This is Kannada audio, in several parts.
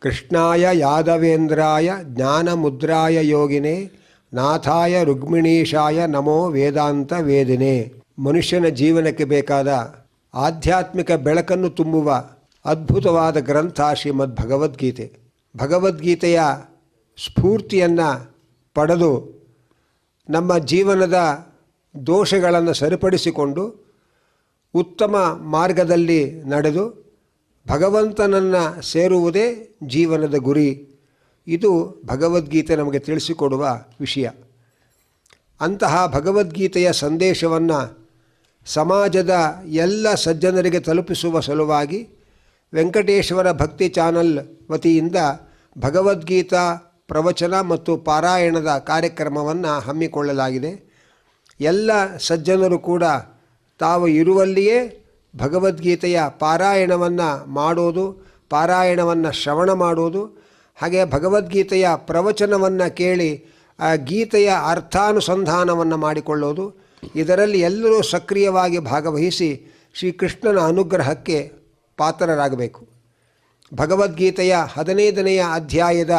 ಕೃಷ್ಣಾಯ ಯಾದವೇಂದ್ರಾಯ ಜ್ಞಾನಮುದ್ರಾಯ ಯೋಗಿನೇ ನಾಥಾಯ ರುಕ್ಮಿಣೀಶಾಯ ನಮೋ ವೇದಾಂತ ವೇದಿನೇ. ಮನುಷ್ಯನ ಜೀವನಕ್ಕೆ ಬೇಕಾದ ಆಧ್ಯಾತ್ಮಿಕ ಬೆಳಕನ್ನು ತುಂಬುವ ಅದ್ಭುತವಾದ ಗ್ರಂಥ ಶ್ರೀಮದ್ ಭಗವದ್ಗೀತೆ. ಭಗವದ್ಗೀತೆಯ ಸ್ಫೂರ್ತಿಯನ್ನು ಪಡೆದು ನಮ್ಮ ಜೀವನದ ದೋಷಗಳನ್ನು ಸರಿಪಡಿಸಿಕೊಂಡು ಉತ್ತಮ ಮಾರ್ಗದಲ್ಲಿ ನಡೆದು ಭಗವಂತನನ್ನು ಸೇರುವುದೇ ಜೀವನದ ಗುರಿ. ಇದು ಭಗವದ್ಗೀತೆ ನಮಗೆ ತಿಳಿಸಿಕೊಡುವ ವಿಷಯ. ಅಂತಹ ಭಗವದ್ಗೀತೆಯ ಸಂದೇಶವನ್ನು ಸಮಾಜದ ಎಲ್ಲ ಸಜ್ಜನರಿಗೆ ತಲುಪಿಸುವ ಸಲುವಾಗಿ ವೆಂಕಟೇಶ್ವರ ಭಕ್ತಿ ಚಾನಲ್ ವತಿಯಿಂದ ಭಗವದ್ಗೀತಾ ಪ್ರವಚನ ಮತ್ತು ಪಾರಾಯಣದ ಕಾರ್ಯಕ್ರಮವನ್ನು ಹಮ್ಮಿಕೊಳ್ಳಲಾಗಿದೆ. ಎಲ್ಲ ಸಜ್ಜನರು ಕೂಡ ತಾವು ಇರುವಲ್ಲಿಯೇ ಭಗವದ್ಗೀತೆಯ ಪಾರಾಯಣವನ್ನು ಮಾಡೋದು, ಪಾರಾಯಣವನ್ನು ಶ್ರವಣ ಮಾಡೋದು, ಹಾಗೆ ಭಗವದ್ಗೀತೆಯ ಪ್ರವಚನವನ್ನು ಕೇಳಿ ಆ ಗೀತೆಯ ಅರ್ಥಾನುಸಂಧಾನವನ್ನು ಮಾಡಿಕೊಳ್ಳೋದು. ಇದರಲ್ಲಿ ಎಲ್ಲರೂ ಸಕ್ರಿಯವಾಗಿ ಭಾಗವಹಿಸಿ ಶ್ರೀಕೃಷ್ಣನ ಅನುಗ್ರಹಕ್ಕೆ ಪಾತ್ರರಾಗಬೇಕು. ಭಗವದ್ಗೀತೆಯ 15ನೆಯ ಅಧ್ಯಾಯದ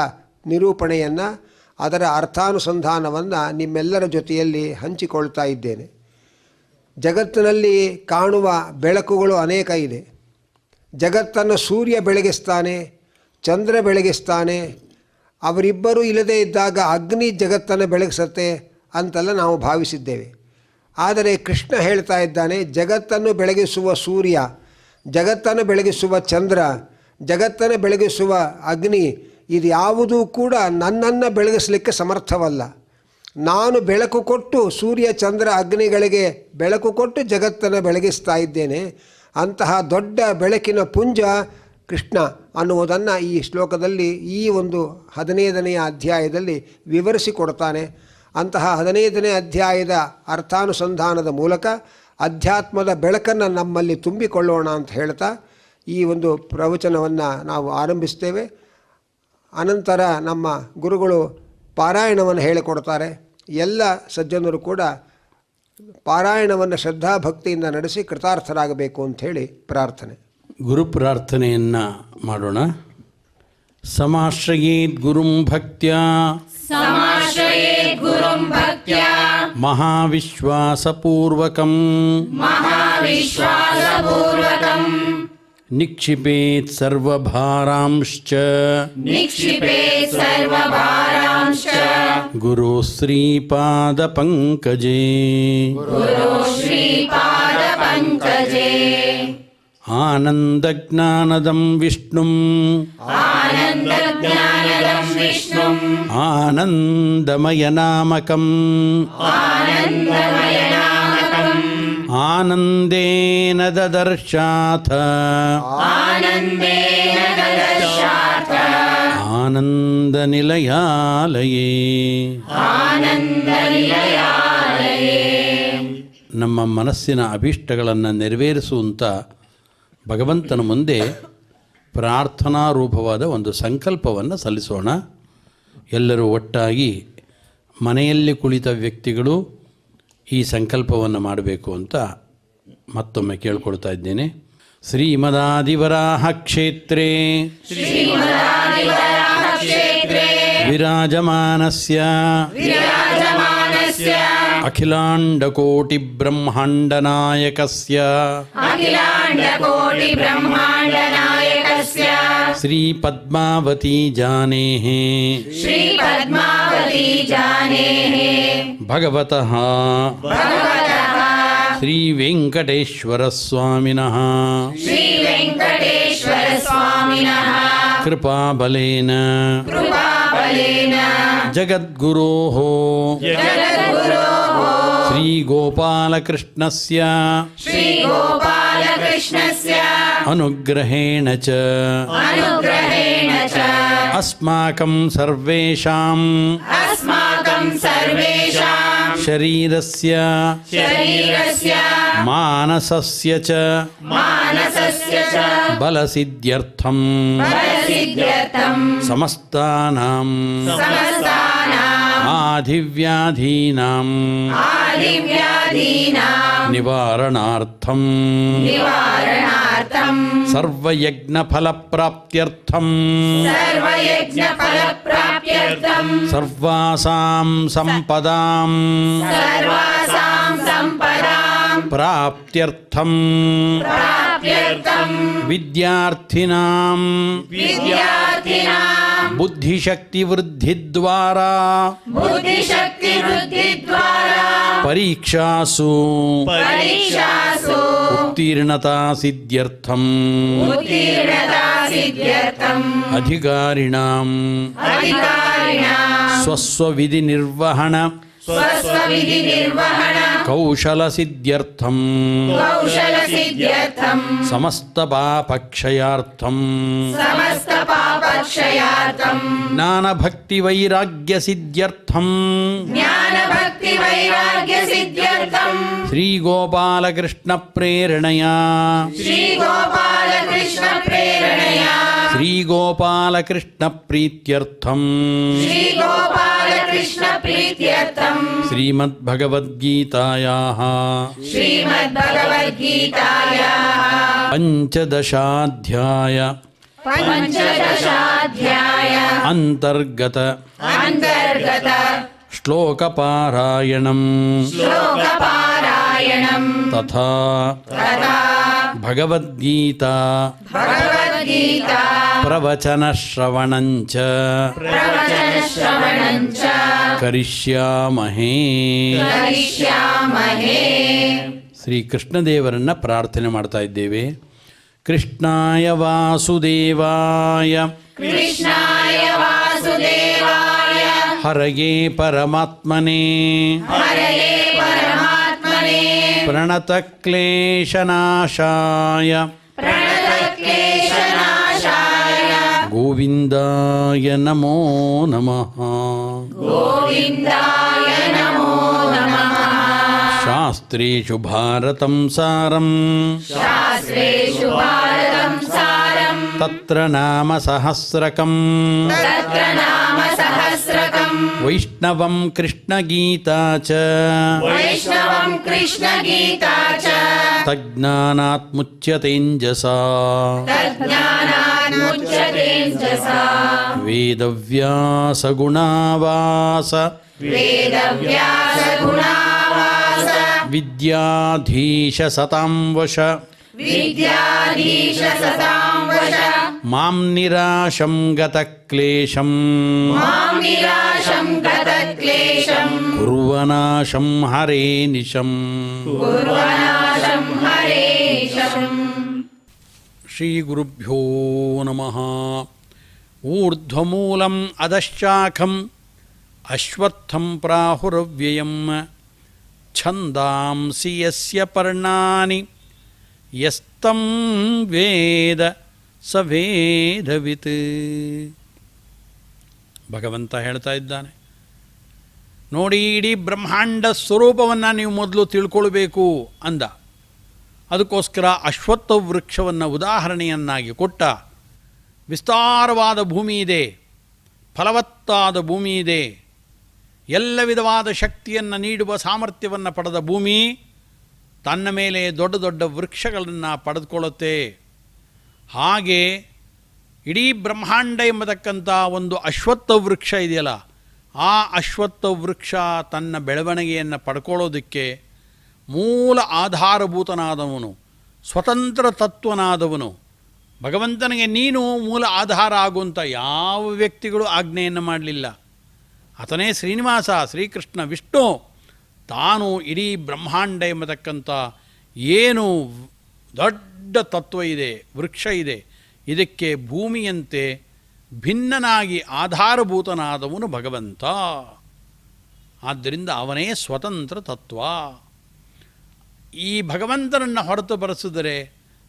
ನಿರೂಪಣೆಯನ್ನು, ಅದರ ಅರ್ಥಾನುಸಂಧಾನವನ್ನು ನಿಮ್ಮೆಲ್ಲರ ಜೊತೆಯಲ್ಲಿ ಹಂಚಿಕೊಳ್ತಾ ಇದ್ದೇನೆ. ಜಗತ್ತಿನಲ್ಲಿ ಕಾಣುವ ಬೆಳಕುಗಳು ಅನೇಕ ಇದೆ. ಜಗತ್ತನ್ನು ಸೂರ್ಯ ಬೆಳಗಿಸ್ತಾನೆ, ಚಂದ್ರ ಬೆಳಗಿಸ್ತಾನೆ. ಅವರಿಬ್ಬರೂ ಇಲ್ಲದೇ ಇದ್ದಾಗ ಅಗ್ನಿ ಜಗತ್ತನ್ನು ಬೆಳಗಿಸುತ್ತೆ ಅಂತೆಲ್ಲ ನಾವು ಭಾವಿಸಿದ್ದೇವೆ. ಆದರೆ ಕೃಷ್ಣ ಹೇಳ್ತಾ ಇದ್ದಾನೆ, ಜಗತ್ತನ್ನು ಬೆಳಗಿಸುವ ಸೂರ್ಯ, ಜಗತ್ತನ್ನು ಬೆಳಗಿಸುವ ಚಂದ್ರ, ಜಗತ್ತನ್ನು ಬೆಳಗಿಸುವ ಅಗ್ನಿ ಇದು ಯಾವುದೂ ಕೂಡ ನನ್ನನ್ನು ಬೆಳಗಿಸಲಿಕ್ಕೆ ಸಮರ್ಥವಲ್ಲ. ನಾನು ಬೆಳಕು ಕೊಟ್ಟು ಸೂರ್ಯ ಚಂದ್ರ ಅಗ್ನಿಗಳಿಗೆ ಬೆಳಕು ಕೊಟ್ಟು ಜಗತ್ತನ್ನು ಬೆಳಗಿಸ್ತಾ ಇದ್ದೇನೆ. ಅಂತಹ ದೊಡ್ಡ ಬೆಳಕಿನ ಪುಂಜ ಕೃಷ್ಣ ಅನ್ನುವುದನ್ನು ಈ ಶ್ಲೋಕದಲ್ಲಿ ಈ ಒಂದು 15ನೆಯ ಅಧ್ಯಾಯದಲ್ಲಿ ವಿವರಿಸಿಕೊಡ್ತಾನೆ. ಅಂತಹ 15ನೇ ಅಧ್ಯಾಯದ ಅರ್ಥಾನುಸಂಧಾನದ ಮೂಲಕ ಅಧ್ಯಾತ್ಮದ ಬೆಳಕನ್ನು ನಮ್ಮಲ್ಲಿ ತುಂಬಿಕೊಳ್ಳೋಣ ಅಂತ ಹೇಳ್ತಾ ಈ ಒಂದು ಪ್ರವಚನವನ್ನು ನಾವು ಆರಂಭಿಸ್ತೇವೆ. ಅನಂತರ ನಮ್ಮ ಗುರುಗಳು ಪಾರಾಯಣವನ್ನು ಹೇಳಿಕೊಡ್ತಾರೆ. ಎಲ್ಲ ಸಜ್ಜನರು ಕೂಡ ಪಾರಾಯಣವನ್ನು ಶ್ರದ್ಧಾಭಕ್ತಿಯಿಂದ ನಡೆಸಿ ಕೃತಾರ್ಥರಾಗಬೇಕು ಅಂಥೇಳಿ ಪ್ರಾರ್ಥನೆ. ಗುರು ಪ್ರಾರ್ಥನೆಯನ್ನು ಮಾಡೋಣ. ಸಮಾಶ್ರಯೇದ್ ಗುರುಂ ಭಕ್ತ್ಯಾ ಮಹಾವಿಶ್ವಾಸಪೂರ್ವಕಂ ನಿಕ್ಷಿಪೇತ್ ಸರ್ವಭಾರಾಂಶ್ಚ ಗುರು ಶ್ರೀಪಾದ ಪಂಕಜೇ ಆನಂದಜ್ಞಾನದಂ ವಿಷ್ಣುಂ ಆನಂದಮಯನಾಮಕಂ ಆನಂದೇನ ದದರ್ಶಾಥ ಆನಂದನಿಲಯಾಲಯೇ. ನಮ್ಮ ಮನಸ್ಸಿನ ಅಭೀಷ್ಟಗಳನ್ನು ನೆರವೇರಿಸುವಂಥ ಭಗವಂತನ ಮುಂದೆ ಪ್ರಾರ್ಥನಾ ರೂಪವಾದ ಒಂದು ಸಂಕಲ್ಪವನ್ನು ಸಲ್ಲಿಸೋಣ. ಎಲ್ಲರೂ ಒಟ್ಟಾಗಿ ಮನೆಯಲ್ಲಿ ಕುಳಿತ ವ್ಯಕ್ತಿಗಳು ಈ ಸಂಕಲ್ಪವನ್ನು ಮಾಡಬೇಕು ಅಂತ ಮತ್ತೊಮ್ಮೆ ಕೇಳ್ಕೊಳ್ತಾ ಇದ್ದೇನೆ. ಶ್ರೀಮದಾದಿವರಾಹ ಕ್ಷೇತ್ರೇ ವಿರಾಜಮಾನಸ್ಯ ಅಖಿಲಾಂಡಕೋಟಿ ಬ್ರಹ್ಮಾಂಡನಾಯಕಸ್ಯ ಶ್ರೀ ಪದ್ಮಾವತಿ ಜಾನೇಃ ಭಗವತಃ ಶ್ರೀ ವೆಂಕಟೇಶ್ವರ ಸ್ವಾಮಿನಃ ಕೃಪಾಬಲೇನ ಜಗದ್ಗುರೋಃ ಶ್ರೀ ಗೋಪಾಲಕೃಷ್ಣಸ್ಯ ಅನುಗ್ರಹೇಣ ಚ ಅಸ್ಮಾಕಂ ಸರ್ವೇಷಾಂ ಶರೀರಸ್ಯ ಮಾನಸಸ್ಯ ಚ ಬಲಸಿದ್ಧ್ಯರ್ಥಂ ಸಮಸ್ತಾನಾಂ ಆಧಿವ್ಯಾಧೀನಾಂ ನಿವಾರಣಾರ್ಥಂ ಸರ್ವಯಜ್ಞಫಲಪ್ರಾಪ್ತ್ಯರ್ಥಂ सर्वयज्ञफलप्राप्त्यर्थं ಸರ್ವಾಸಾಂ ಸಂಪದಾಂ सर्वासां सम्पदां ಪ್ರಾಪ್ತ್ಯರ್ಥಂ प्राप्त्यर्थं ವಿದ್ಯಾರ್ಥಿನಾಂ विद्यार्थिनां ಬುದ್ಧಿಶಕ್ತಿವೃದ್ಧಿದ್ವಾರಾ बुद्धिशक्तिवृद्धिद्वारा ಪರೀಕ್ಷಾಸು परीक्षासु ಉತ್ತೀರ್ಣತಾ ಸಿದ್ಧ್ಯರ್ಥಂ उत्तीर्णता सिद्ध्यर्थम् ಅಧಿಕಾರಿಣಾಂ अधिकारिणां ಸ್ವಸ್ವವಿಧಿ ನಿರ್ವಹಣ स्वस्वविधिनिर्वहण ಕೌಶಲ ಸಿದ್ಧ್ಯರ್ಥಂ कौशलसिद्ध्यर्थं ಸಮಸ್ತಪಾಪಕ್ಷಯಾರ್ಥಂ समस्तपापक्षयार्थं ಜ್ಞಾನಭಕ್ತಿವೈರಾಗ್ಯ ಸಿದ್ಧ್ಯರ್ಥಂ ज्ञानभक्तिवैराग्यसिद्ध्यर्थं ಶ್ರೀಗೋಪಾಲಕೃಷ್ಣ ಪ್ರೇರಣೆಯ श्रीगोपालकृष्णप्रेरणया ಶ್ರೀಗೋಪಾಲಕೃಷ್ಣ ಪ್ರೀತ್ಯರ್ಥಂ श्रीगोपालकृष्णप्रीत्यर्थं ಶ್ರೀಮದ್ಭಗವದ್ಗೀತಾಯಾಃ श्रीमद्भगवद्गीतायाः ಪಂಚದಶಾಧ್ಯಾಯ पञ्चदशाध्याय ಅಂತರ್ಗತ अन्तर्गत ಶ್ಲೋಕಪಾರಾಯಣಂ श्लोकपारायणं ತಥಾ तथा ಭಗವದ್ಗೀತಾ भगवद्गीता ಪ್ರವಚನಶ್ರವಣಂಚ प्रवचनश्रवणं च ಕರಿಷ್ಯಾಮಹೇ. करिष्यामहे. ಶ್ರೀ ಕೃಷ್ಣದೇವರನ್ನು ಪ್ರಾರ್ಥನೆ ಮಾಡ್ತಾ ಇದ್ದೇವೆ. ಕೃಷ್ಣಾಯ ವಾಸುದೇವಾಯ कृष्णाय वासुदेवाय ಹರಯೇ ಪರಮಾತ್ಮನೇ हरये परमात्मने ಪ್ರಣತಕ್ಲೇಶನಾಶಾಯ प्रणतक्लेशनाशाय ಗೋವಿಂದಾಯ ನಮೋ ನಮಃ. गोविन्दाय नमो नमः. ಶಾಸ್ತ್ರೇಷು ಭಾರತಂ ಸಾರಂ शास्त्रेषु भारतं सारं ತತ್ರ ನಾಮ ಸಹಸ್ರಕಂ तत्र नाम सहस्रकं ವೈಷ್ಣವಂ ಕೃಷ್ಣಗೀತಾ ಚ वैष्णवं कृष्णगीता च ತಜ್ಞಾನಾತ್ ಮುಚ್ಯತೇಂಜಸಾ तज्ज्ञानान्मुच्यतेऽञ्जसा ವೇದವ್ಯಾಸಗುಣಾವಾಸ वेदव्यासगुणावास ವಿದ್ಯಾಧೀಶ ಸತಾಂ ವಶ विद्याधीश सतां वश ಮಾಂ ನಿರಾಶಂ ಗತಕ್ಲೇಶಂ मां निराशं गतक्लेशं ಕುರ್ವನಾಶಂ ಹರೇ ನಿಶಂ. कुर्वनाशं हरेशम्. ಶ್ರೀ ಗುರುಭ್ಯೋ ನಮಃ. ಊರ್ಧ್ವಮೂಲಂ ಅಧಶ್ಚಾಖಂ ಅಶ್ವತ್ಥಂ ಪ್ರಾಹುರವ್ಯಯಂ ಛಂದಾಂಸಿ ಯಸ್ಯ ಪರ್ಣಾನಿ ಯಸ್ತಂ ವೇದ ಸ ವೇದವಿತ್. ಭಗವಂತ ಹೇಳ್ತಾ ಇದ್ದಾನೆ, ನೋಡಿ, ಇಡೀ ಬ್ರಹ್ಮಾಂಡ ಸ್ವರೂಪವನ್ನು ನೀವು ಮೊದಲು ತಿಳ್ಕೊಳ್ಬೇಕು ಅಂದ. ಅದಕ್ಕೋಸ್ಕರ ಅಶ್ವತ್ಥ ವೃಕ್ಷವನ್ನು ಉದಾಹರಣೆಯನ್ನಾಗಿ ಕೊಟ್ಟ. ವಿಸ್ತಾರವಾದ ಭೂಮಿ ಇದೆ, ಫಲವತ್ತಾದ ಭೂಮಿ ಇದೆ, ಎಲ್ಲ ವಿಧವಾದ ಶಕ್ತಿಯನ್ನು ನೀಡುವ ಸಾಮರ್ಥ್ಯವನ್ನು ಪಡೆದ ಭೂಮಿ ತನ್ನ ಮೇಲೆ ದೊಡ್ಡ ದೊಡ್ಡ ವೃಕ್ಷಗಳನ್ನು ಪಡೆದುಕೊಳ್ಳುತ್ತೆ. ಹಾಗೆ ಇಡೀ ಬ್ರಹ್ಮಾಂಡ ಎಂಬತಕ್ಕಂಥ ಒಂದು ಅಶ್ವತ್ಥ ವೃಕ್ಷ ಇದೆಯಲ್ಲ, ಆ ಅಶ್ವತ್ಥ ವೃಕ್ಷ ತನ್ನ ಬೆಳವಣಿಗೆಯನ್ನು ಪಡ್ಕೊಳ್ಳೋದಕ್ಕೆ ಮೂಲ ಆಧಾರಭೂತನಾದವನು, ಸ್ವತಂತ್ರ ತತ್ವನಾದವನು ಭಗವಂತನಿಗೆ ನೀನು ಮೂಲ ಆಧಾರ ಆಗುವಂಥ ಯಾವ ವ್ಯಕ್ತಿಗಳು ಆಜ್ಞೆಯನ್ನು ಮಾಡಲಿಲ್ಲ. ಆತನೇ ಶ್ರೀನಿವಾಸ, ಶ್ರೀಕೃಷ್ಣ, ವಿಷ್ಣು ತಾನು ಇಡೀ ಬ್ರಹ್ಮಾಂಡ ಎಂಬತಕ್ಕಂಥ ಏನು ದೊಡ್ಡ ತತ್ವ ಇದೆ, ವೃಕ್ಷ ಇದೆ, ಇದಕ್ಕೆ ಭೂಮಿಯಂತೆ ಭಿನ್ನನಾಗಿ ಆಧಾರಭೂತನಾದವನು ಭಗವಂತ. ಆದ್ದರಿಂದ ಅವನೇ ಸ್ವತಂತ್ರ ತತ್ವ. ಈ ಭಗವಂತನನ್ನು ಹೊರತುಪಡಿಸಿದರೆ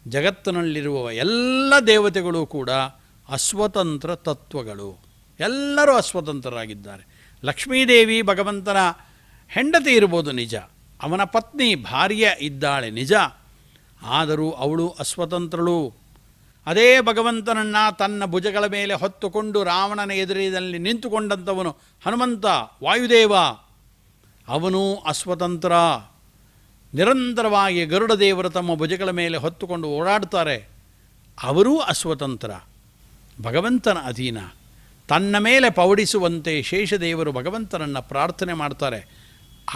ಜಗತ್ತಿನಲ್ಲಿರುವ ಎಲ್ಲ ದೇವತೆಗಳು ಕೂಡ ಅಸ್ವತಂತ್ರ ತತ್ವಗಳು. ಎಲ್ಲರೂ ಅಸ್ವತಂತ್ರರಾಗಿದ್ದಾರೆ. ಲಕ್ಷ್ಮೀದೇವಿ ಭಗವಂತನ ಹೆಂಡತಿ ಇರ್ಬೋದು ನಿಜ, ಅವನ ಪತ್ನಿ ಭಾರ್ಯ ಇದ್ದಾಳೆ ನಿಜ, ಆದರೂ ಅವಳು ಅಸ್ವತಂತ್ರಳು. ಅದೇ ಭಗವಂತನನ್ನು ತನ್ನ ಭುಜಗಳ ಮೇಲೆ ಹೊತ್ತುಕೊಂಡು ರಾವಣನ ಎದುರಿನಲ್ಲಿ ನಿಂತುಕೊಂಡಂಥವನು ಹನುಮಂತ, ವಾಯುದೇವ, ಅವನು ಅಸ್ವತಂತ್ರ. ನಿರಂತರವಾಗಿ ಗರುಡ ದೇವರು ತಮ್ಮ ಭುಜಗಳ ಮೇಲೆ ಹೊತ್ತುಕೊಂಡು ಓಡಾಡ್ತಾರೆ. ಅವರೂ ಅಸ್ವತಂತ್ರ, ಭಗವಂತನ ಅಧೀನ. ತನ್ನ ಮೇಲೆ ಪವಡಿಸುವಂತೆ ಶೇಷದೇವರು ಭಗವಂತನನ್ನು ಪ್ರಾರ್ಥನೆ ಮಾಡ್ತಾರೆ.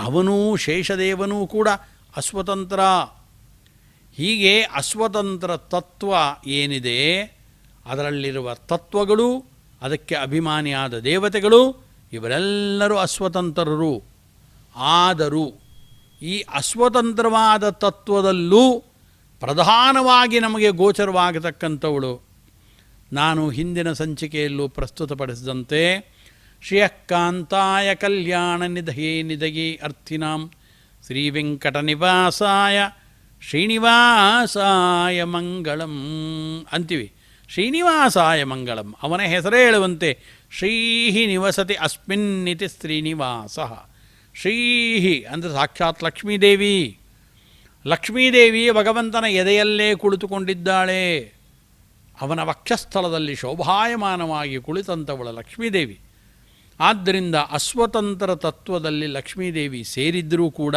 ಅವನೂ ಶೇಷದೇವನೂ ಕೂಡ ಅಸ್ವತಂತ್ರ. ಹೀಗೆ ಅಸ್ವತಂತ್ರ ತತ್ವ ಏನಿದೆ, ಅದರಲ್ಲಿರುವ ತತ್ವಗಳು, ಅದಕ್ಕೆ ಅಭಿಮಾನಿಯಾದ ದೇವತೆಗಳು, ಇವರೆಲ್ಲರೂ ಅಸ್ವತಂತ್ರರು. ಆದರೂ ಈ ಅಸ್ವತಂತ್ರವಾದ ತತ್ವದಲ್ಲೂ ಪ್ರಧಾನವಾಗಿ ನಮಗೆ ಗೋಚರವಾಗತಕ್ಕಂಥವಳು, ನಾನು ಹಿಂದಿನ ಸಂಚಿಕೆಯಲ್ಲೂ ಪ್ರಸ್ತುತಪಡಿಸಿದಂತೆ ಶ್ರೀಯಃಕಾಂತಾಯ ಕಲ್ಯಾಣ ನಿಧಯೇ ನಿಧಯೇ ಅರ್ಥಿನಾಂ ಶ್ರೀ ವೆಂಕಟನಿವಾಸಾಯ ಶ್ರೀನಿವಾಸಾಯ ಮಂಗಳಂ ಅಂತೀವಿ. ಶ್ರೀನಿವಾಸಾಯ ಮಂಗಳಂ, ಅವನ ಹೆಸರೇ ಹೇಳುವಂತೆ ಶ್ರೀಹಿ ನಿವಸತಿ ಅಸ್ಮಿನ್ನಿತಿ ಶ್ರೀನಿವಾಸ. ಶ್ರೀಹಿ ಅಂದರೆ ಸಾಕ್ಷಾತ್ ಲಕ್ಷ್ಮೀದೇವಿ. ಲಕ್ಷ್ಮೀದೇವಿ ಭಗವಂತನ ಎದೆಯಲ್ಲೇ ಕುಳಿತುಕೊಂಡಿದ್ದಾಳೆ. ಅವನ ವಕ್ಷಸ್ಥಳದಲ್ಲಿ ಶೋಭಾಯಮಾನವಾಗಿ ಕುಳಿತಂಥವಳ ಲಕ್ಷ್ಮೀದೇವಿ. ಆದ್ದರಿಂದ ಅಸ್ವತಂತ್ರ ತತ್ವದಲ್ಲಿ ಲಕ್ಷ್ಮೀದೇವಿ ಸೇರಿದ್ದರೂ ಕೂಡ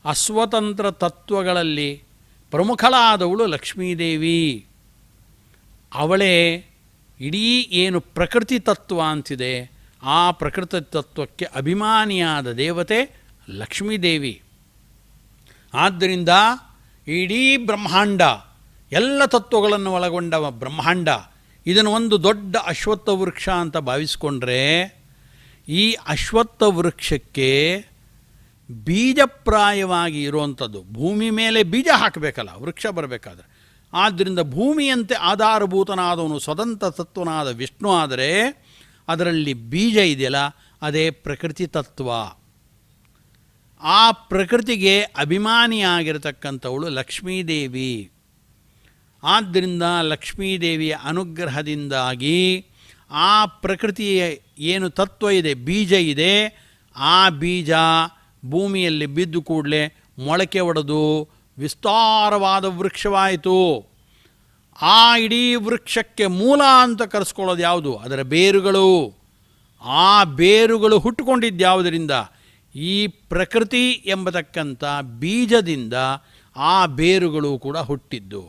ಅಸ್ವತಂತ್ರ ತತ್ವಗಳಲ್ಲಿ ಪ್ರಮುಖಳಾದವಳು ಲಕ್ಷ್ಮೀದೇವಿ. ಅವಳೇ ಇಡೀ ಏನು ಪ್ರಕೃತಿ ತತ್ವ ಅಂತಿದೆ, ಆ ಪ್ರಕೃತಿ ತತ್ವಕ್ಕೆ ಅಭಿಮಾನಿಯಾದ ದೇವತೆ ಲಕ್ಷ್ಮೀದೇವಿ. ಆದ್ದರಿಂದ ಇಡೀ ಬ್ರಹ್ಮಾಂಡ, ಎಲ್ಲ ತತ್ವಗಳನ್ನು ಒಳಗೊಂಡ ಬ್ರಹ್ಮಾಂಡ, ಇದನ್ನು ಒಂದು ದೊಡ್ಡ ಅಶ್ವತ್ಥ ವೃಕ್ಷ ಅಂತ ಭಾವಿಸ್ಕೊಂಡ್ರೆ, ಈ ಅಶ್ವತ್ಥ ವೃಕ್ಷಕ್ಕೆ ಬೀಜಪ್ರಾಯವಾಗಿ ಇರುವಂಥದ್ದು, ಭೂಮಿ ಮೇಲೆ ಬೀಜ ಹಾಕಬೇಕಲ್ಲ ವೃಕ್ಷ ಬರಬೇಕಾದ್ರೆ. ಆದ್ದರಿಂದ ಭೂಮಿಯಂತೆ ಆಧಾರಭೂತನಾದವನು ಸ್ವತಂತ್ರ ತತ್ವನಾದ ವಿಷ್ಣು ಆದರೆ ಅದರಲ್ಲಿ ಬೀಜ ಇದೆಯಲ್ಲ, ಅದೇ ಪ್ರಕೃತಿ ತತ್ವ. ಆ ಪ್ರಕೃತಿಗೆ ಅಭಿಮಾನಿಯಾಗಿರತಕ್ಕಂಥವಳು ಲಕ್ಷ್ಮೀದೇವಿ. ಆದ್ದರಿಂದ ಲಕ್ಷ್ಮೀದೇವಿಯ ಅನುಗ್ರಹದಿಂದಾಗಿ ಆ ಪ್ರಕೃತಿಯ ಏನು ತತ್ವ ಇದೆ, ಬೀಜ ಇದೆ, ಆ ಬೀಜ ಭೂಮಿಯಲ್ಲಿ ಬಿದ್ದು ಕೂಡಲೇ ಮೊಳಕೆ ಒಡೆದು ವಿಸ್ತಾರವಾದ ವೃಕ್ಷವಾಯಿತು. ಆ ಇಡೀ ವೃಕ್ಷಕ್ಕೆ ಮೂಲ ಅಂತ ಕರೆಸ್ಕೊಳ್ಳೋದು ಯಾವುದು? ಅದರ ಬೇರುಗಳು. ಆ ಬೇರುಗಳು ಹುಟ್ಟುಕೊಂಡಿದ್ದ್ಯಾವುದರಿಂದ? ಈ ಪ್ರಕೃತಿ ಎಂಬತಕ್ಕಂಥ ಬೀಜದಿಂದ ಆ ಬೇರುಗಳು ಕೂಡ ಹುಟ್ಟಿದ್ದು.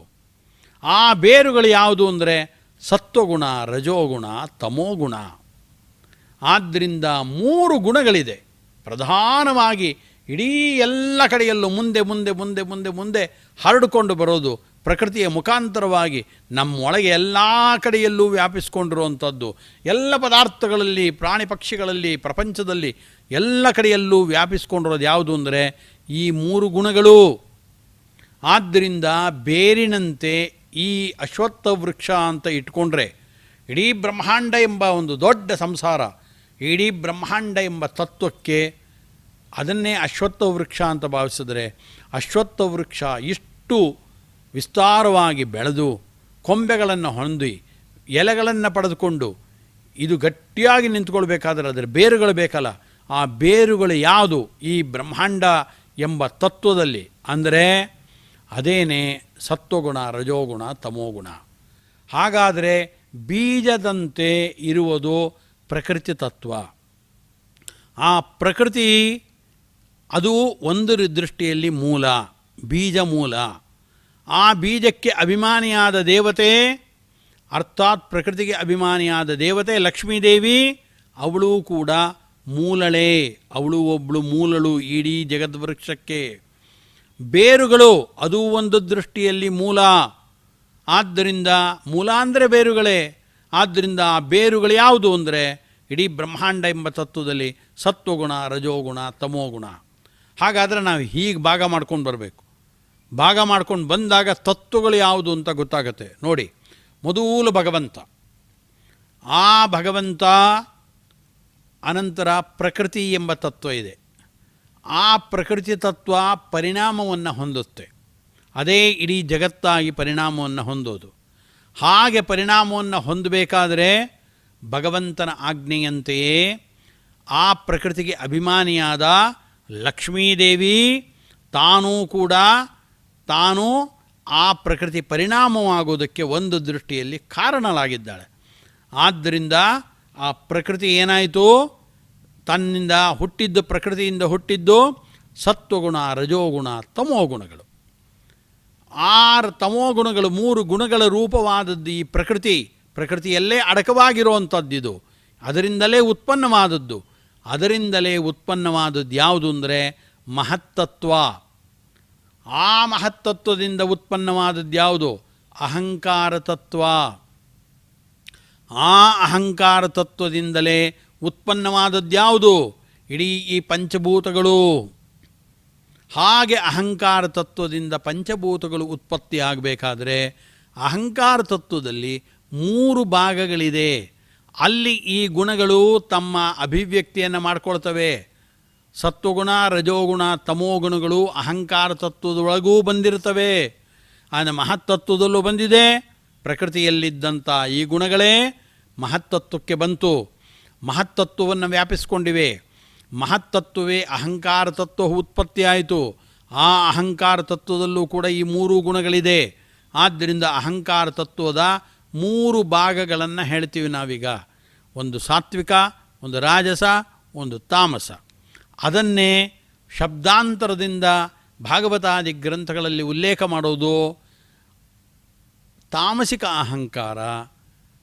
ಆ ಬೇರುಗಳು ಯಾವುದು ಅಂದರೆ ಸತ್ವಗುಣ, ರಜೋಗುಣ, ತಮೋಗುಣ. ಆದ್ದರಿಂದ 3 ಗುಣಗಳಿದೆ ಪ್ರಧಾನವಾಗಿ ಇಡೀ ಎಲ್ಲ ಕಡೆಯಲ್ಲೂ ಮುಂದೆ ಮುಂದೆ ಮುಂದೆ ಮುಂದೆ ಮುಂದೆ ಹರಡಿಕೊಂಡು ಬರೋದು ಪ್ರಕೃತಿಯ ಮುಖಾಂತರವಾಗಿ ನಮ್ಮೊಳಗೆ ಎಲ್ಲ ಕಡೆಯಲ್ಲೂ ವ್ಯಾಪಿಸ್ಕೊಂಡಿರುವಂಥದ್ದು. ಎಲ್ಲ ಪದಾರ್ಥಗಳಲ್ಲಿ, ಪ್ರಾಣಿ ಪಕ್ಷಿಗಳಲ್ಲಿ, ಪ್ರಪಂಚದಲ್ಲಿ ಎಲ್ಲ ಕಡೆಯಲ್ಲೂ ವ್ಯಾಪಿಸ್ಕೊಂಡಿರೋದು ಯಾವುದು ಅಂದರೆ ಈ 3 ಗುಣಗಳು. ಆದ್ದರಿಂದ ಬೇರಿನಂತೆ ಈ ಅಶ್ವತ್ಥ ವೃಕ್ಷ ಅಂತ ಇಟ್ಕೊಂಡ್ರೆ ಇಡೀ ಬ್ರಹ್ಮಾಂಡ ಎಂಬ ಒಂದು ದೊಡ್ಡ ಸಂಸಾರ, ಇಡೀ ಬ್ರಹ್ಮಾಂಡ ಎಂಬ ತತ್ವಕ್ಕೆ ಅದನ್ನೇ ಅಶ್ವತ್ಥ ವೃಕ್ಷ ಅಂತ ಭಾವಿಸಿದ್ರೆ, ಅಶ್ವತ್ಥ ವೃಕ್ಷ ಇಷ್ಟು ವಿಸ್ತಾರವಾಗಿ ಬೆಳೆದು ಕೊಂಬೆಗಳನ್ನು ಹೊಂದಿ ಎಲೆಗಳನ್ನು ಪಡೆದುಕೊಂಡು ಇದು ಗಟ್ಟಿಯಾಗಿ ನಿಂತ್ಕೊಳ್ಬೇಕಾದ್ರೆ ಅದರ ಬೇರುಗಳು ಬೇಕಲ್ಲ, ಆ ಬೇರುಗಳು ಯಾವುದು? ಈ ಬ್ರಹ್ಮಾಂಡ ಎಂಬ ತತ್ವದಲ್ಲಿ. ಅಂದರೆ ಅದೇನೇ ಸತ್ವಗುಣ, ರಜೋಗುಣ, ತಮೋಗುಣ. ಹಾಗಾದರೆ ಬೀಜದಂತೆ ಇರುವುದು ಪ್ರಕೃತಿ ತತ್ವ. ಆ ಪ್ರಕೃತಿ ಅದು ಒಂದು ದೃಷ್ಟಿಯಲ್ಲಿ ಮೂಲ, ಬೀಜ ಮೂಲ. ಆ ಬೀಜಕ್ಕೆ ಅಭಿಮಾನಿಯಾದ ದೇವತೆ, ಅರ್ಥಾತ್ ಪ್ರಕೃತಿಗೆ ಅಭಿಮಾನಿಯಾದ ದೇವತೆ ಲಕ್ಷ್ಮೀದೇವಿ, ಅವಳು ಕೂಡ ಮೂಲಳೆ. ಅವಳು ಒಬ್ಬಳು ಮೂಲಳು ಇಡೀ ಜಗದ್ವೃಕ್ಷಕ್ಕೆ. ಬೇರುಗಳು ಅದು ಒಂದು ದೃಷ್ಟಿಯಲ್ಲಿ ಮೂಲ. ಆದ್ದರಿಂದ ಮೂಲ ಅಂದರೆ ಬೇರುಗಳೇ. ಆದ್ದರಿಂದ ಆ ಬೇರುಗಳು ಯಾವುದು ಅಂದರೆ ಇಡೀ ಬ್ರಹ್ಮಾಂಡ ಎಂಬ ತತ್ವದಲ್ಲಿ ಸತ್ವಗುಣ, ರಜೋಗುಣ, ತಮೋಗುಣ. ಹಾಗಾದರೆ ನಾವು ಹೀಗೆ ಭಾಗ ಮಾಡ್ಕೊಂಡು ಬರಬೇಕು. ಭಾಗ ಮಾಡ್ಕೊಂಡು ಬಂದಾಗ ತತ್ವಗಳು ಯಾವುದು ಅಂತ ಗೊತ್ತಾಗುತ್ತೆ. ನೋಡಿ, ಮೊದಲು ಭಗವಂತ, ಆ ಭಗವಂತ, ಅನಂತರ ಪ್ರಕೃತಿ ಎಂಬ ತತ್ವ ಇದೆ. ಆ ಪ್ರಕೃತಿ ತತ್ವ ಪರಿಣಾಮವನ್ನು ಹೊಂದುತ್ತೆ. ಅದೇ ಇಡೀ ಜಗತ್ತಾಗಿ ಪರಿಣಾಮವನ್ನು ಹೊಂದೋದು. ಹಾಗೆ ಪರಿಣಾಮವನ್ನು ಹೊಂದಬೇಕಾದರೆ ಭಗವಂತನ ಆಜ್ಞೆಯಂತೆಯೇ ಆ ಪ್ರಕೃತಿಗೆ ಅಭಿಮಾನಿಯಾದ ಲಕ್ಷ್ಮೀದೇವಿ ತಾನು ಆ ಪ್ರಕೃತಿ ಪರಿಣಾಮವಾಗುವುದಕ್ಕೆ ಒಂದು ದೃಷ್ಟಿಯಲ್ಲಿ ಕಾರಣಲಾಗಿದ್ದಾಳೆ. ಆದ್ದರಿಂದ ಆ ಪ್ರಕೃತಿ ಏನಾಯಿತು? ತನ್ನಿಂದ ಹುಟ್ಟಿದ್ದು, ಪ್ರಕೃತಿಯಿಂದ ಹುಟ್ಟಿದ್ದು ಸತ್ವಗುಣ, ರಜೋಗುಣ, ತಮೋಗುಣಗಳು. 6 ತಮೋಗುಣಗಳು 3 ಗುಣಗಳ ರೂಪವಾದದ್ದು ಈ ಪ್ರಕೃತಿಯಲ್ಲೇ ಅಡಕವಾಗಿರುವಂಥದ್ದಿದು. ಅದರಿಂದಲೇ ಉತ್ಪನ್ನವಾದದ್ದು. ಅದರಿಂದಲೇ ಉತ್ಪನ್ನವಾದದ್ದು ಯಾವುದು ಅಂದರೆ ಮಹತ್ತತ್ವ. ಆ ಮಹತ್ತತ್ವದಿಂದ ಉತ್ಪನ್ನವಾದದ್ದು ಯಾವುದು? ಅಹಂಕಾರ ತತ್ವ. ಆ ಅಹಂಕಾರ ತತ್ವದಿಂದಲೇ ಉತ್ಪನ್ನವಾದದ್ದು ಯಾವುದು? ಇಡೀ ಈ ಪಂಚಭೂತಗಳು. ಹಾಗೆ ಅಹಂಕಾರ ತತ್ವದಿಂದ ಪಂಚಭೂತಗಳು ಉತ್ಪತ್ತಿಯಾಗಬೇಕಾದ್ರೆ ಅಹಂಕಾರ ತತ್ವದಲ್ಲಿ 3 ಭಾಗಗಳಿದೆ. ಅಲ್ಲಿ ಈ ಗುಣಗಳು ತಮ್ಮ ಅಭಿವ್ಯಕ್ತಿಯನ್ನು ಮಾಡಿಕೊಳ್ತವೆ. ಸತ್ವಗುಣ, ರಜೋಗುಣ, ತಮೋಗುಣಗಳು ಅಹಂಕಾರ ತತ್ವದೊಳಗೂ ಬಂದಿರ್ತವೆ. ಆದರೆ ಮಹತ್ತತ್ವದಲ್ಲೂ ಬಂದಿದೆ. ಪ್ರಕೃತಿಯಲ್ಲಿದ್ದಂಥ ಈ ಗುಣಗಳೇ ಮಹತ್ತತ್ವಕ್ಕೆ ಬಂತು. ಮಹತ್ತತ್ವವನ್ನು ವ್ಯಾಪಿಸಿಕೊಂಡಿವೆ. ಮಹತ್ತತ್ವವೇ ಅಹಂಕಾರ ತತ್ವ ಉತ್ಪತ್ತಿಯಾಯಿತು. ಆ ಅಹಂಕಾರ ತತ್ವದಲ್ಲೂ ಕೂಡ ಈ 3 ಗುಣಗಳಿದೆ. ಆದ್ದರಿಂದ ಅಹಂಕಾರ ತತ್ವದ 3 ಭಾಗಗಳನ್ನು ಹೇಳ್ತೀವಿ ನಾವೀಗ. ಒಂದು ಸಾತ್ವಿಕ, ಒಂದು ರಾಜಸ, ಒಂದು ತಾಮಸ. ಅದನ್ನೇ ಶಬ್ದಾಂತರದಿಂದ ಭಾಗವತಾದಿ ಗ್ರಂಥಗಳಲ್ಲಿ ಉಲ್ಲೇಖ ಮಾಡೋದು ತಾಮಸಿಕ ಅಹಂಕಾರ,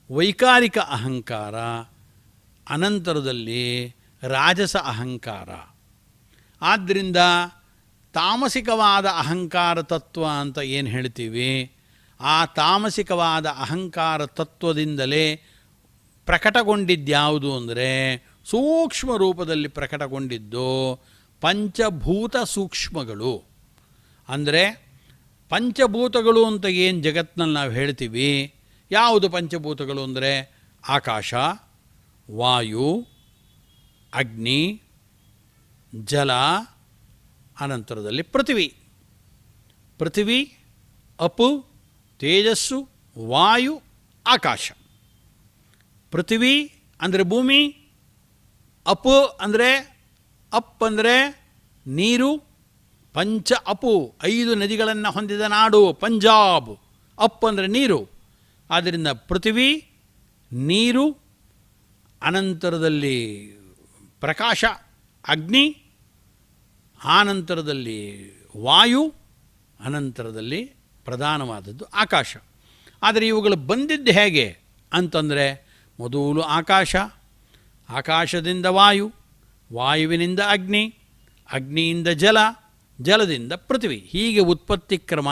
ವೈಕಾರಿಕ ಅಹಂಕಾರ, ಅನಂತರದಲ್ಲಿ ರಾಜಸ ಅಹಂಕಾರ. ಆದ್ದರಿಂದ ತಾಮಸಿಕವಾದ ಅಹಂಕಾರ ತತ್ವ ಅಂತ ಏನು ಹೇಳ್ತೀವಿ, ಆ ತಾಮಸಿಕವಾದ ಅಹಂಕಾರ ತತ್ವದಿಂದಲೇ ಪ್ರಕಟಗೊಂಡಿದ್ದ್ಯಾವುದು ಅಂದರೆ ಸೂಕ್ಷ್ಮ ರೂಪದಲ್ಲಿ ಪ್ರಕಟಗೊಂಡಿದ್ದು ಪಂಚಭೂತ ಸೂಕ್ಷ್ಮಗಳು. ಅಂದರೆ ಪಂಚಭೂತಗಳು ಅಂತ ಏನು ಜಗತ್ತಿನಲ್ಲಿ ನಾವು ಹೇಳ್ತೀವಿ, ಯಾವುದು ಪಂಚಭೂತಗಳು ಅಂದರೆ ಆಕಾಶ, ವಾಯು, ಅಗ್ನಿ, ಜಲ, ಅನಂತರದಲ್ಲಿ ಪೃಥ್ವಿ, ಅಪು, ತೇಜಸ್ಸು, ವಾಯು, ಆಕಾಶ. ಪೃಥ್ವಿ ಅಂದರೆ ಭೂಮಿ, ಅಪ್ ಅಂದರೆ ನೀರು, ಪಂಚ ಅಪು 5 ನದಿಗಳನ್ನು ಹೊಂದಿದ ನಾಡು ಪಂಜಾಬ್. ಅಪ್ ಅಂದರೆ ನೀರು. ಆದ್ದರಿಂದ ಪೃಥ್ವಿ, ನೀರು, ಅನಂತರದಲ್ಲಿ ಪ್ರಕಾಶ ಅಗ್ನಿ, ಆನಂತರದಲ್ಲಿ ವಾಯು, ಅನಂತರದಲ್ಲಿ ಪ್ರಧಾನವಾದದ್ದು ಆಕಾಶ. ಆದರೆ ಇವುಗಳು ಬಂದಿದ್ದು ಹೇಗೆ ಅಂತಂದರೆ ಮೊದಲು ಆಕಾಶ, ಆಕಾಶದಿಂದ ವಾಯು, ವಾಯುವಿನಿಂದ ಅಗ್ನಿ, ಅಗ್ನಿಯಿಂದ ಜಲ, ಜಲದಿಂದ ಪೃಥ್ವಿ. ಹೀಗೆ ಉತ್ಪತ್ತಿ ಕ್ರಮ.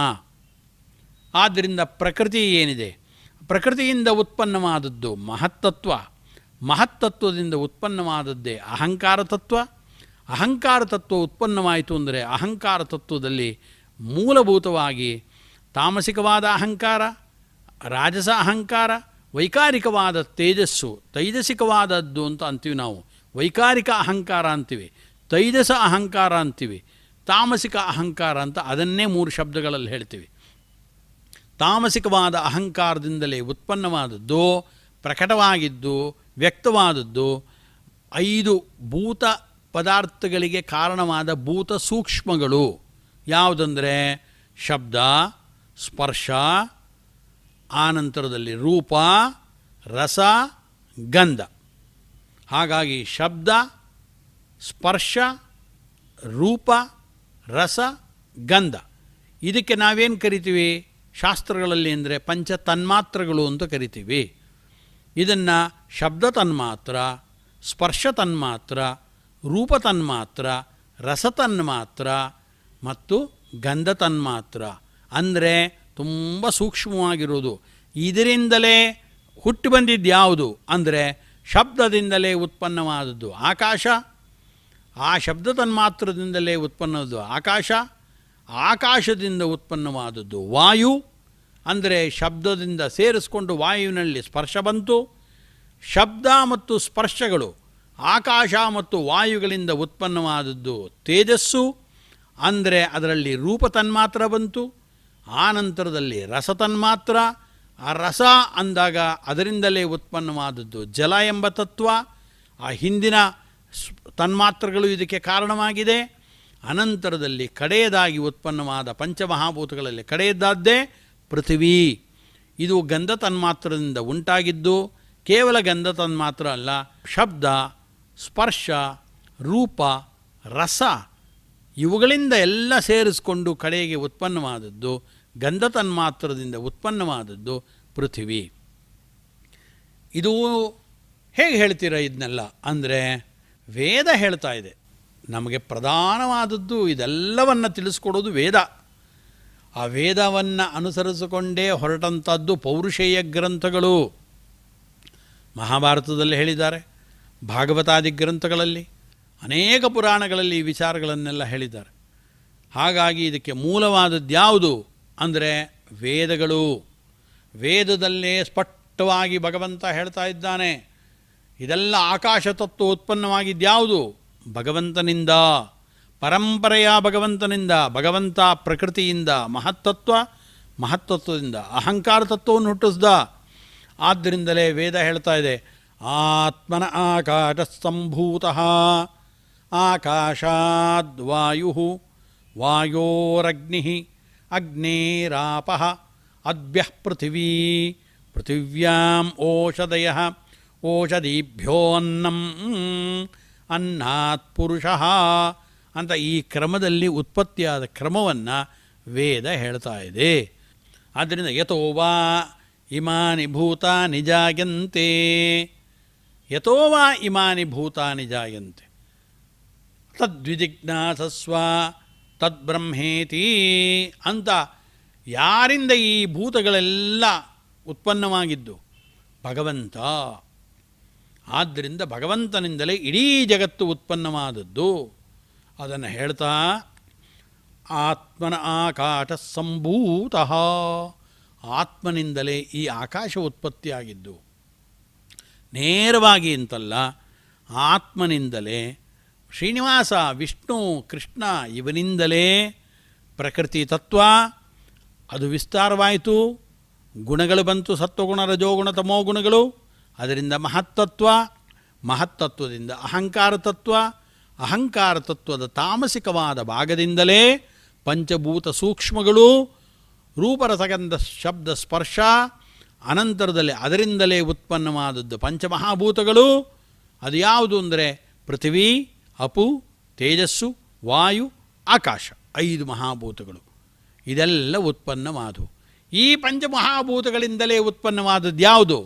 ಆದ್ದರಿಂದ ಪ್ರಕೃತಿ ಏನಿದೆ, ಪ್ರಕೃತಿಯಿಂದ ಉತ್ಪನ್ನವಾದದ್ದು ಮಹತ್ತತ್ವ. ಮಹತ್ತತ್ವದಿಂದ ಉತ್ಪನ್ನವಾದದ್ದೇ ಅಹಂಕಾರ ತತ್ವ. ಅಹಂಕಾರ ತತ್ವ ಉತ್ಪನ್ನವಾಯಿತು ಅಂದರೆ ಅಹಂಕಾರ ತತ್ವದಲ್ಲಿ ಮೂಲಭೂತವಾಗಿ ತಾಮಸಿಕವಾದ ಅಹಂಕಾರ, ರಾಜಸ ಅಹಂಕಾರ, ವೈಕಾರಿಕವಾದ ತೇಜಸ್ಸು, ತೈಜಸಿಕವಾದದ್ದು ಅಂತ ಅಂತೀವಿ ನಾವು. ವೈಕಾರಿಕ ಅಹಂಕಾರ ಅಂತೀವಿ, ತೈಜಸ ಅಹಂಕಾರ ಅಂತೀವಿ, ತಾಮಸಿಕ ಅಹಂಕಾರ ಅಂತ ಅದನ್ನೇ 3 ಶಬ್ದಗಳಲ್ಲಿ ಹೇಳ್ತೀವಿ. ತಾಮಸಿಕವಾದ ಅಹಂಕಾರದಿಂದಲೇ ಉತ್ಪನ್ನವಾದದ್ದು, ಪ್ರಕಟವಾಗಿದ್ದು, ವ್ಯಕ್ತವಾದದ್ದು 5 ಭೂತ ಪದಾರ್ಥಗಳಿಗೆ ಕಾರಣವಾದ ಭೂತ ಸೂಕ್ಷ್ಮಗಳು. ಯಾವುದಂದರೆ ಶಬ್ದ, ಸ್ಪರ್ಶ, ಆನಂತರದಲ್ಲಿ ರೂಪ, ರಸ, ಗಂಧ. ಹಾಗಾಗಿ ಶಬ್ದ, ಸ್ಪರ್ಶ, ರೂಪ, ರಸ, ಗಂಧ. ಇದಕ್ಕೆ ನಾವೇನು ಕರಿತೀವಿ ಶಾಸ್ತ್ರಗಳಲ್ಲಿ ಅಂದರೆ ಪಂಚ ತನ್ಮಾತ್ರಗಳು ಅಂತ ಕರಿತೀವಿ. ಇದನ್ನು ಶಬ್ದ ತನ್ಮಾತ್ರ, ಸ್ಪರ್ಶ ತನ್ಮಾತ್ರ, ರೂಪ ತನ್ಮಾತ್ರ, ರಸ ತನ್ಮಾತ್ರ ಮತ್ತು ಗಂಧ ತನ್ಮಾತ್ರ ಅಂದರೆ ತುಂಬ ಸೂಕ್ಷ್ಮವಾಗಿರೋದು. ಇದರಿಂದಲೇ ಹುಟ್ಟಿ ಬಂದಿದ್ದು ಯಾವುದು ಅಂದರೆ ಶಬ್ದದಿಂದಲೇ ಉತ್ಪನ್ನವಾದದ್ದು ಆಕಾಶ. ಆ ಶಬ್ದ ತನ್ಮಾತ್ರದಿಂದಲೇ ಉತ್ಪನ್ನವಾದದ್ದು ಆಕಾಶ. ಆಕಾಶದಿಂದ ಉತ್ಪನ್ನವಾದದ್ದು ವಾಯು. ಅಂದರೆ ಶಬ್ದದಿಂದ ಸೇರಿಸ್ಕೊಂಡು ವಾಯುವಿನಲ್ಲಿ ಸ್ಪರ್ಶ ಬಂತು. ಶಬ್ದ ಮತ್ತು ಸ್ಪರ್ಶಗಳು ಆಕಾಶ ಮತ್ತು ವಾಯುಗಳಿಂದ ಉತ್ಪನ್ನವಾದದ್ದು ತೇಜಸ್ಸು. ಅಂದರೆ ಅದರಲ್ಲಿ ರೂಪ ತನ್ಮಾತ್ರ ಬಂತು. ಆನಂತರದಲ್ಲಿ ರಸ ತನ್ಮಾತ್ರ. ಆ ರಸ ಅಂದಾಗ ಅದರಿಂದಲೇ ಉತ್ಪನ್ನವಾದದ್ದು ಜಲ ಎಂಬ ತತ್ವ. ಆ ಹಿಂದಿನ ತನ್ಮಾತ್ರಗಳು ಇದಕ್ಕೆ ಕಾರಣವಾಗಿದೆ. ಅನಂತರದಲ್ಲಿ ಕಡೆಯದಾಗಿ ಉತ್ಪನ್ನವಾದ ಪಂಚಮಹಾಭೂತಗಳಲ್ಲಿ ಕಡೆಯದ್ದಾದ್ದೇ ಪೃಥ್ವಿ. ಇದು ಗಂಧ ತನ್ಮಾತ್ರದಿಂದ ಉಂಟಾಗಿದ್ದು ಕೇವಲ ಗಂಧ ತನ್ಮಾತ್ರ ಅಲ್ಲ, ಶಬ್ದ, ಸ್ಪರ್ಶ, ರೂಪ, ರಸ ಇವುಗಳಿಂದ ಎಲ್ಲ ಸೇರಿಸ್ಕೊಂಡು ಕಡೆಗೆ ಉತ್ಪನ್ನವಾದದ್ದು ಗಂಧ ತನ್ಮಾತ್ರದಿಂದ ಉತ್ಪನ್ನವಾದದ್ದು ಪೃಥ್ವಿ. ಇದು ಹೇಗೆ ಹೇಳ್ತೀರ ಇದನ್ನೆಲ್ಲ ಅಂದರೆ, ವೇದ ಹೇಳ್ತಾ ಇದೆ. ನಮಗೆ ಪ್ರಧಾನವಾದದ್ದು ಇದೆಲ್ಲವನ್ನು ತಿಳಿಸ್ಕೊಡೋದು ವೇದ. ಆ ವೇದವನ್ನು ಅನುಸರಿಸಿಕೊಂಡೇ ಹೊರಟಂಥದ್ದು ಪೌರುಷೇಯ ಗ್ರಂಥಗಳು. ಮಹಾಭಾರತದಲ್ಲಿ ಹೇಳಿದ್ದಾರೆ, ಭಾಗವತಾದಿ ಗ್ರಂಥಗಳಲ್ಲಿ, ಅನೇಕ ಪುರಾಣಗಳಲ್ಲಿ ಈ ವಿಚಾರಗಳನ್ನೆಲ್ಲ ಹೇಳಿದ್ದಾರೆ. ಹಾಗಾಗಿ ಇದಕ್ಕೆ ಮೂಲವಾದದ್ದು ಯಾವುದು ಅಂದರೆ ವೇದಗಳು. ವೇದದಲ್ಲೇ ಸ್ಪಷ್ಟವಾಗಿ ಭಗವಂತ ಹೇಳ್ತಾ ಇದ್ದಾನೆ, ಇದೆಲ್ಲ ಆಕಾಶ ತತ್ವ ಉತ್ಪನ್ನವಾಗಿದ್ಯಾವುದು? ಭಗವಂತನಿಂದ, ಪರಂಪರೆಯ ಭಗವಂತನಿಂದ. ಭಗವಂತ ಪ್ರಕೃತಿಯಿಂದ ಮಹತ್ತತ್ವದಿಂದ ಅಹಂಕಾರ ತತ್ವವನ್ನು ಹುಟ್ಟಿಸ್ದ. ಆದ್ದರಿಂದಲೇ ವೇದ ಹೇಳ್ತಾ ಇದೆ, ಆತ್ಮನ ಆಕಾಶ ಸಂಭೂತಃ ಆಕಾಶಾದ್ವಾಯು ವಾಯೋರಗ್ನಿ ಅಗ್ನೇರಾಪಃ ಅದ್ಭ್ಯಃ ಪೃಥಿವೀ ಪೃಥಿವ್ಯಾಂ ಓಷಧಯಃ ಓಷಧೀಭ್ಯೋನ್ನಂ ಅನ್ನಾತ್ ಪುರುಷಃ ಅಂತ ಈ ಕ್ರಮದಲ್ಲಿ ಉತ್ಪತ್ತಿಯಾದ ಕ್ರಮವನ್ನು ವೇದ ಹೇಳ್ತಾ ಇದೆ. ಆದ್ದರಿಂದ ಯತೋ ವಾ ಇಮಾನಿ ಭೂತಾನಿ ಜಾಯಂತೆ, ಯತೋ ವಾ ಇಮಾನಿ ಭೂತಾನಿ ಜಾಯಂತೆ ತದ್ವಿಜಿಜ್ಞಾಸಸ್ವ ತದ್ಬ್ರಹ್ಮೇತಿ ಅಂತ. ಯಾರಿಂದ ಈ ಭೂತಗಳೆಲ್ಲ ಉತ್ಪನ್ನವಾಗಿದ್ದು? ಭಗವಂತ. ಆದ್ದರಿಂದ ಭಗವಂತನಿಂದಲೇ ಇಡೀ ಜಗತ್ತು ಉತ್ಪನ್ನವಾದದ್ದು. ಅದನ್ನು ಹೇಳ್ತಾ ಆತ್ಮನ ಆಕಾಶ ಸಂಭೂತಃ, ಆತ್ಮನಿಂದಲೇ ಈ ಆಕಾಶ ಉತ್ಪತ್ತಿಯಾಗಿದ್ದು. ನೇರವಾಗಿ ಅಂತಲ್ಲ, ಆತ್ಮನಿಂದಲೇ ಶ್ರೀನಿವಾಸ, ವಿಷ್ಣು, ಕೃಷ್ಣ ಇವನಿಂದಲೇ ಪ್ರಕೃತಿ ತತ್ವ ಅದು ವಿಸ್ತಾರವಾಯಿತು. ಗುಣಗಳು ಬಂತು, ಸತ್ವಗುಣ, ರಜೋಗುಣ, ತಮೋಗುಣಗಳು. ಅದರಿಂದ ಮಹತ್ತತ್ವದಿಂದ ಅಹಂಕಾರ ತತ್ವ, ಅಹಂಕಾರ ತತ್ವದ ತಾಮಸಿಕವಾದ ಭಾಗದಿಂದಲೇ ಪಂಚಭೂತ ಸೂಕ್ಷ್ಮಗಳು, ರೂಪರಸಗಂಧ ಶಬ್ದ ಸ್ಪರ್ಶ, ಅನಂತರದಲ್ಲಿ ಅದರಿಂದಲೇ ಉತ್ಪನ್ನವಾದದ್ದು ಪಂಚಮಹಾಭೂತಗಳು. ಅದು ಯಾವುದು ಅಂದರೆ ಪೃಥ್ವಿ, ಅಪು, ತೇಜಸ್ಸು, ವಾಯು, ಆಕಾಶ, 5 ಮಹಾಭೂತಗಳು. ಇದೆಲ್ಲ ಉತ್ಪನ್ನವಾದವು. ಈ ಪಂಚಮಹಾಭೂತಗಳಿಂದಲೇ ಉತ್ಪನ್ನವಾದದ್ದು ಯಾವುದು?